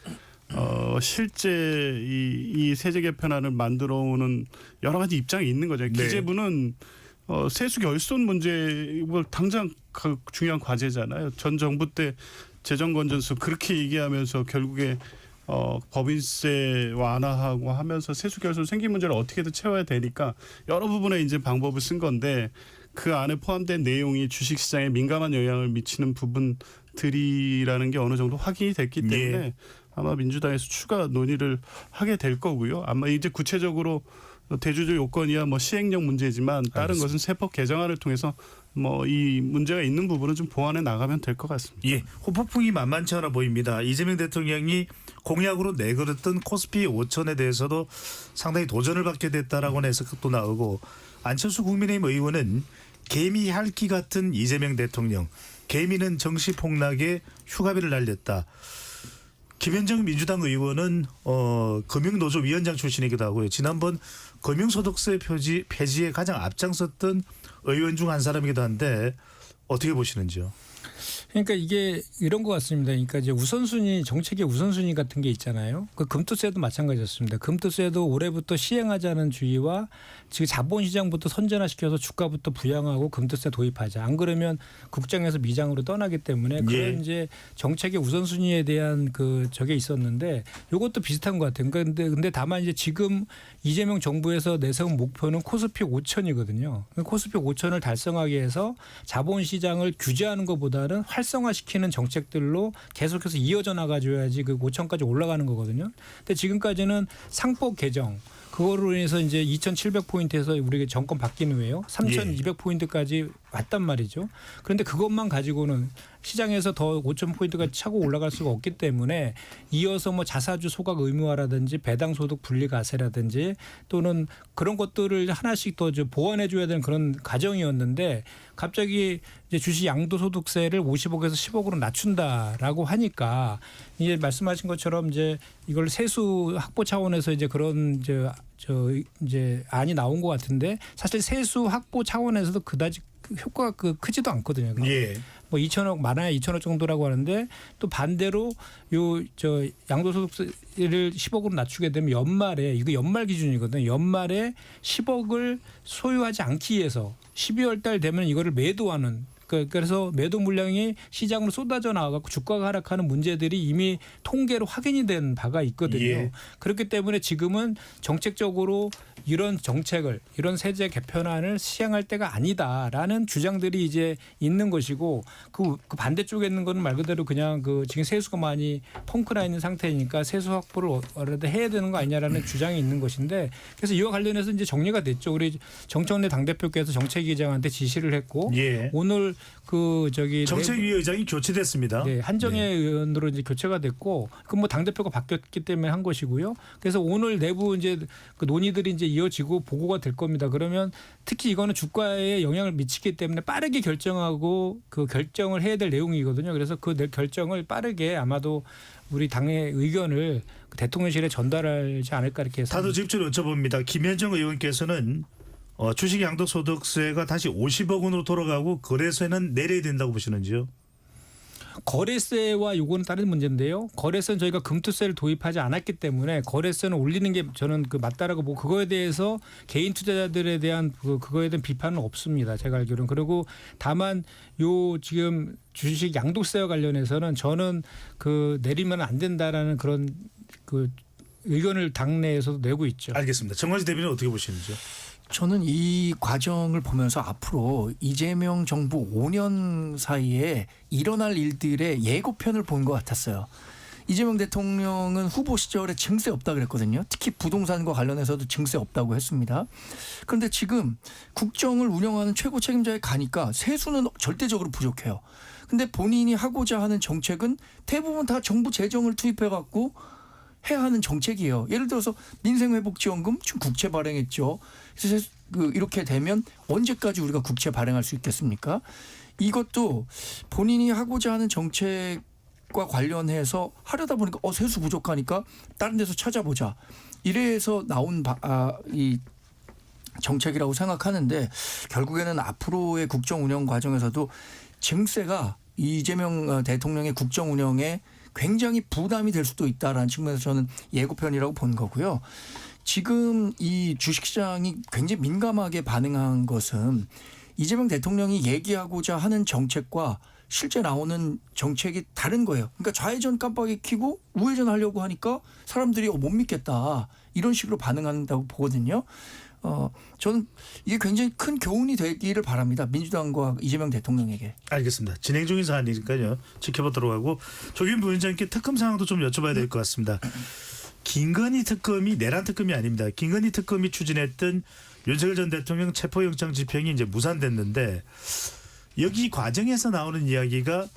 실제 이 세제 개편안을 만들어 오는 여러 가지 입장이 있는 거죠. 네. 기재부는 세수 결손 문제 당장 중요한 과제잖아요. 전 정부 때 재정 건전성 그렇게 얘기하면서 결국에 법인세 완화하고 하면서 세수 결손 생긴 문제를 어떻게든 채워야 되니까 여러 부분에 이제 방법을 쓴 건데, 그 안에 포함된 내용이 주식시장에 민감한 영향을 미치는 부분들이라는 게 어느 정도 확인이 됐기 때문에 예. 아마 민주당에서 추가 논의를 하게 될 거고요. 아마 이제 구체적으로 대주주 요건이야 뭐 시행령 문제지만 다른 알겠습니다. 것은 세법 개정안을 통해서 뭐 이 문제가 있는 부분은 좀 보완해 나가면 될 것 같습니다. 예, 후폭풍이 만만치 않아 보입니다. 이재명 대통령이 공약으로 내걸었던 코스피 5천에 대해서도 상당히 도전을 받게 됐다라고 해석도 나오고, 안철수 국민의힘 의원은 개미 핥기 같은 이재명 대통령, 개미는 정시 폭락에 휴가비를 날렸다. 김현정 민주당 의원은 금융노조 위원장 출신이기도 하고요. 지난번 금융소득세 폐지에 가장 앞장섰던 의원 중 한 사람이기도 한데 어떻게 보시는지요? 그러니까 이게 이런 것 같습니다. 그러니까 이제 우선순위, 정책의 우선순위 같은 게 있잖아요. 그 금투세도 마찬가지였습니다. 금투세도 올해부터 시행하자는 주의와 지금 자본시장부터 선진화시켜서 주가부터 부양하고 금투세 도입하자. 안 그러면 국장에서 미장으로 떠나기 때문에 그런 이제 정책의 우선순위에 대한 그 저게 있었는데 이것도 비슷한 것 같아요. 근데 다만 이제 지금 이재명 정부에서 내세운 목표는 코스피 5천이거든요. 코스피 5천을 달성하기 위해서 자본시장을 규제하는 것보다는 활성화시키는 정책들로 계속해서 이어져 나가줘야지 그 5천까지 올라가는 거거든요. 근데 지금까지는 상법 개정 그거로 인해서 이제 2,700포인트에서 우리가 정권 바뀐 후에요. 3,200포인트까지 왔단 말이죠. 그런데 그것만 가지고는 시장에서 더 5,000포인트가 차고 올라갈 수가 없기 때문에 이어서 뭐 자사주 소각 의무화라든지 배당소득 분리 과세라든지 또는 그런 것들을 하나씩 더 보완해 줘야 되는 그런 과정이었는데 갑자기 이제 주식 양도소득세를 50억에서 10억으로 낮춘다라고 하니까 이제 말씀하신 것처럼 이제 이걸 세수 확보 차원에서 이제 그런 이제 안이 나온 것 같은데 사실 세수 확보 차원에서도 그다지 효과가 크지도 않거든요. 예. 뭐 2천억 많아야 2천억 정도라고 하는데 또 반대로 양도소득세를 10억으로 낮추게 되면 연말에 이거 연말 기준이거든요. 연말에 10억을 소유하지 않기 위해서 12월 달 되면 이거를 매도하는 그래서 매도 물량이 시장으로 쏟아져 나와갖고 주가가 하락하는 문제들이 이미 통계로 확인이 된 바가 있거든요. 예. 그렇기 때문에 지금은 정책적으로 이런 정책을 이런 세제 개편안을 시행할 때가 아니다라는 주장들이 이제 있는 것이고 그 반대쪽에 있는 거는 말 그대로 그냥 지금 세수가 많이 펑크나 있는 상태니까 세수 확보를 어라도 해야 되는 거 아니냐라는 주장이 있는 것인데 그래서 이와 관련해서 이제 정리가 됐죠. 우리 정청래 당대표께서 정책위의장한테 지시를 했고 예. 오늘 정책위 의장이 교체됐습니다. 네, 한정혜 의원으로 이제 교체가 됐고 그 뭐 당 대표가 바뀌었기 때문에 한 것이고요. 그래서 오늘 내부 이제 그 논의들이 이제 이어지고 보고가 될 겁니다. 그러면 특히 이거는 주가에 영향을 미치기 때문에 빠르게 결정하고 그 결정을 해야 될 내용이거든요. 그래서 그 결정을 빠르게 아마도 우리 당의 의견을 대통령실에 전달하지 않을까 이렇게 해서 다도직입적으로 여쭤봅니다. 김현정 의원께서는 주식 양도소득세가 다시 50억 원으로 돌아가고 거래세는 내려야 된다고 보시는지요? 거래세와 요거는 다른 문제인데요. 거래세는 저희가 금투세를 도입하지 않았기 때문에 거래세는 올리는 게 저는 맞다라고 보고 그거에 대해서 개인 투자자들에 대한 그거에 대한 비판은 없습니다. 제가 알기로는. 그리고 다만 지금 주식 양도세와 관련해서는 저는 내리면 안 된다라는 그런 의견을 당내에서도 내고 있죠. 알겠습니다. 정관지 대변인 어떻게 보시는지요? 저는 이 과정을 보면서 앞으로 이재명 정부 5년 사이에 일어날 일들의 예고편을 본 것 같았어요. 이재명 대통령은 후보 시절에 증세 없다 그랬거든요. 특히 부동산과 관련해서도 증세 없다고 했습니다. 그런데 지금 국정을 운영하는 최고 책임자에 가니까 세수는 절대적으로 부족해요. 근데 본인이 하고자 하는 정책은 대부분 다 정부 재정을 투입해 갖고 해야 하는 정책이에요. 예를 들어서 민생회복지원금 지금 국채 발행했죠. 그래서 이렇게 되면 언제까지 우리가 국채 발행할 수 있겠습니까? 이것도 본인이 하고자 하는 정책과 관련해서 하려다 보니까 세수 부족하니까 다른 데서 찾아보자. 이래서 나온 이 정책이라고 생각하는데 결국에는 앞으로의 국정 운영 과정에서도 증세가 이재명 대통령의 국정 운영에 굉장히 부담이 될 수도 있다라는 측면에서 저는 예고편이라고 본 거고요. 지금 이 주식시장이 굉장히 민감하게 반응한 것은 이재명 대통령이 얘기하고자 하는 정책과 실제 나오는 정책이 다른 거예요. 그러니까 좌회전 깜빡이 켜고 우회전 하려고 하니까 사람들이 못 믿겠다. 이런 식으로 반응한다고 보거든요. 저는 이게 굉장히 큰 교훈이 되기를 바랍니다. 민주당과 이재명 대통령에게. 알겠습니다. 진행 중인 사안이니까요. 지켜보도록 하고 조규현 부위원장께 특검 상황도 좀 여쭤봐야 될 것 같습니다. 김건희 특검이 내란 특검이 아닙니다. 김건희 특검이 추진했던 윤석열 전 대통령 체포영장 집행이 이제 무산됐는데 여기 과정에서 나오는 이야기가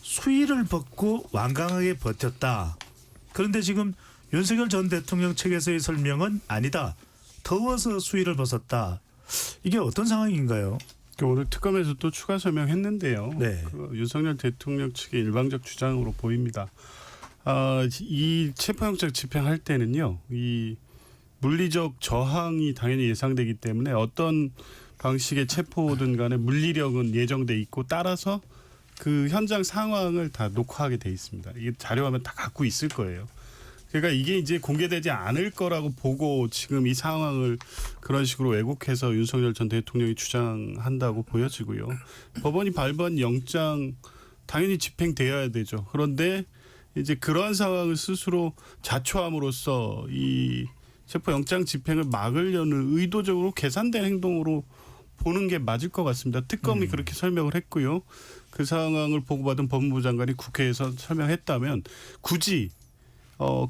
수위를 벗고 완강하게 버텼다. 그런데 지금 윤석열 전 대통령 측에서의 설명은 아니다. 더워서 수위를 벗었다. 이게 어떤 상황인가요? 오늘 특검에서 또 추가 설명했는데요. 네. 윤석열 대통령 측의 일방적 주장으로 보입니다. 이 체포영장 집행할 때는요, 이 물리적 저항이 당연히 예상되기 때문에 어떤 방식의 체포든 간에 물리력은 예정돼 있고 따라서 그 현장 상황을 다 녹화하게 돼 있습니다. 이게 자료화면 다 갖고 있을 거예요. 그러니까 이게 이제 공개되지 않을 거라고 보고 지금 이 상황을 그런 식으로 왜곡해서 윤석열 전 대통령이 주장한다고 보여지고요. 법원이 발부한 영장 당연히 집행되어야 되죠. 그런데 이제 그러한 상황을 스스로 자초함으로써 이 체포영장 집행을 막으려는 의도적으로 계산된 행동으로 보는 게 맞을 것 같습니다. 특검이 그렇게 설명을 했고요. 그 상황을 보고받은 법무부 장관이 국회에서 설명했다면 굳이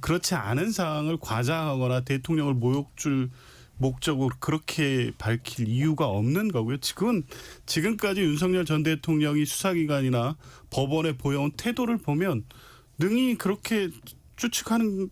그렇지 않은 상황을 과장하거나 대통령을 목적으로 그렇게 밝힐 이유가 없는 거고요. 지금까지 윤석열 전 대통령이 수사기관이나 법원에 보여온 태도를 보면 능히 그렇게 추측하는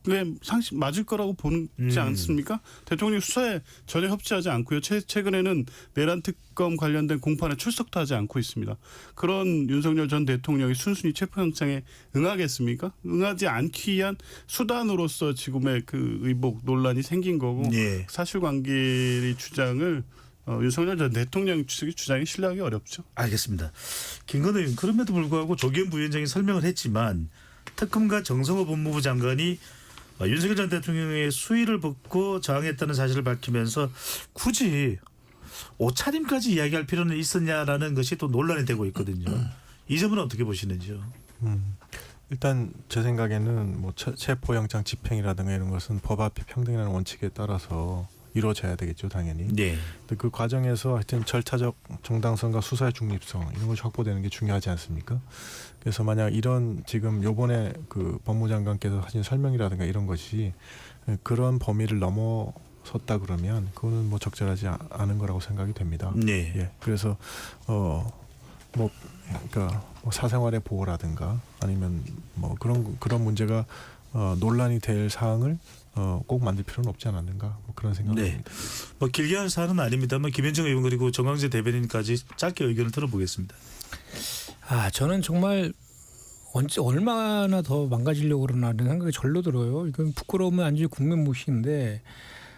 게 상식 맞을 거라고 보지 않습니까? 대통령 수사에 전혀 협조하지 않고요. 최근에는 내란 특검 관련된 공판에 출석도 하지 않고 있습니다. 그런 윤석열 전 대통령이 순순히 체포영장에 응하겠습니까? 응하지 않기 위한 수단으로서 지금의 그 의혹 논란이 생긴 거고 예. 사실관계의 주장을 윤석열 전 대통령 측의 주장이 신뢰하기 어렵죠. 알겠습니다. 김건희 의원 그럼에도 불구하고 조기현 부위원장이 설명을 했지만 특검과 정성호 법무부 장관이 윤석열 전 대통령의 수위를 벗고 저항했다는 사실을 밝히면서 굳이 옷차림까지 이야기할 필요는 있었냐라는 것이 또 논란이 되고 있거든요. 이 점은 어떻게 보시는지요? 일단 제 생각에는 뭐 체포영장 집행이라든가 이런 것은 법 앞에 평등이라는 원칙에 따라서 이루어져야 되겠죠, 당연히. 네. 근데 그 과정에서 하여튼 절차적 정당성과 수사의 중립성 이런 것이 확보되는 게 중요하지 않습니까? 그래서 만약 이런 지금 요번에 그 법무장관께서 하신 설명이라든가 이런 것이 그런 범위를 넘어섰다 그러면 그거는 뭐 적절하지 않은 거라고 생각이 됩니다. 네. 예. 그래서 그러니까 뭐 사생활의 보호라든가 아니면 뭐 그런 문제가 논란이 될 사항을 꼭 만들 필요는 없지 않았는가 뭐 그런 생각입니다. 네. 뭐 길게 할 사안은 아닙니다만 김현정 의원 그리고 정광재 대변인까지 짧게 의견을 들어보겠습니다. 저는 정말 얼마나 더 망가지려고 그러나라는 생각이 절로 들어요. 이건 부끄러우면 안지 국민 몫인데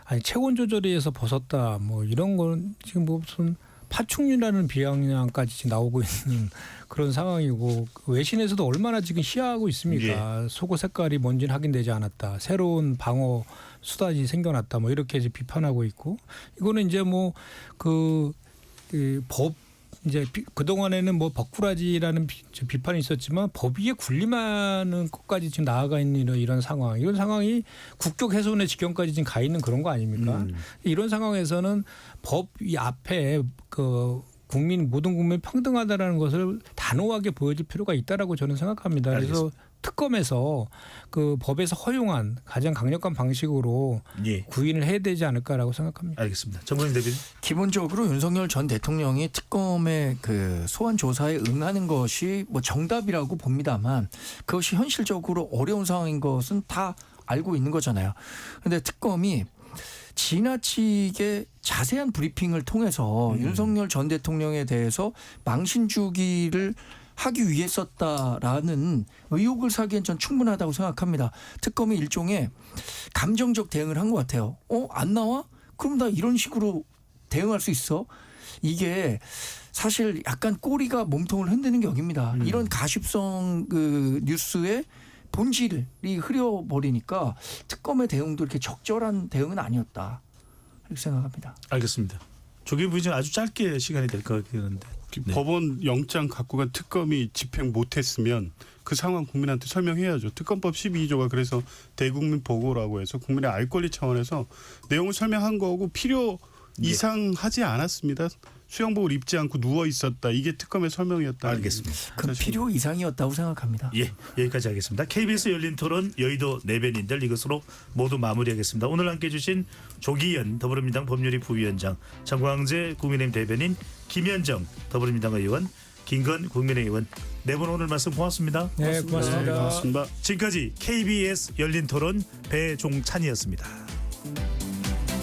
아니 체온 조절에서 벗었다 뭐 이런 건 지금 무슨 파충류라는 비아냥까지 나오고 있는 그런 상황이고 외신에서도 얼마나 지금 시야하고 있습니까? 예. 속옷 색깔이 뭔지는 확인되지 않았다. 새로운 방어 수단이 생겨났다. 뭐 이렇게 이제 비판하고 있고 이거는 이제 뭐 그 법 이제 그동안에는 뭐 벅구라지라는 비판이 있었지만 법 위에 군림하는 것까지 지금 나아가 있는 이런 상황. 이런 상황이 국격 훼손의 지경까지 지금 가 있는 그런 거 아닙니까? 이런 상황에서는 법 이 앞에 그 모든 국민이 평등하다라는 것을 단호하게 보여줄 필요가 있다라고 저는 생각합니다. 그래서 알겠습니다. 특검에서 그 법에서 허용한 가장 강력한 방식으로 예. 구인을 해야 되지 않을까라고 생각합니다. 알겠습니다. 정광재 대변인. 기본적으로 윤석열 전 대통령이 특검의 그 소환 조사에 응하는 것이 뭐 정답이라고 봅니다만 그것이 현실적으로 어려운 상황인 것은 다 알고 있는 거잖아요. 그런데 특검이 지나치게 자세한 브리핑을 통해서 윤석열 전 대통령에 대해서 망신 주기를 하기 위해 썼다라는 의혹을 사기엔 전 충분하다고 생각합니다. 특검이 일종의 감정적 대응을 한 것 같아요. 안 나와? 그럼 나 이런 식으로 대응할 수 있어? 이게 사실 약간 꼬리가 몸통을 흔드는 격입니다. 이런 가십성 그 뉴스의 본질이 흐려버리니까 특검의 대응도 이렇게 적절한 대응은 아니었다. 이렇게 생각합니다. 알겠습니다. 조기현 부위원장 아주 짧게 시간이 될 것 같긴 한데. 네. 법원 영장 갖고 간 특검이 집행 못했으면 그 상황 국민한테 설명해야죠. 특검법 12조가 그래서 대국민 보고라고 해서 국민의 알 권리 차원에서 내용을 설명한 거고 필요 이상 하지 않았습니다. 수영복을 입지 않고 누워 있었다. 이게 특검의 설명이었다. 알겠습니다. 그 필요 이상이었다고 생각합니다. 예, 여기까지 하겠습니다. KBS 열린 토론 여의도 내변인들 이것으로 모두 마무리하겠습니다. 오늘 함께해 주신 조기현 더불어민주당 법률위 부위원장, 정광재 국민의힘 대변인, 김현정 더불어민주당 의원, 김건 국민의힘 의원 네 분 오늘 말씀 고맙습니다. 네, 고맙습니다. 네, 고맙습니다. 지금까지 KBS 열린 토론 배종찬이었습니다.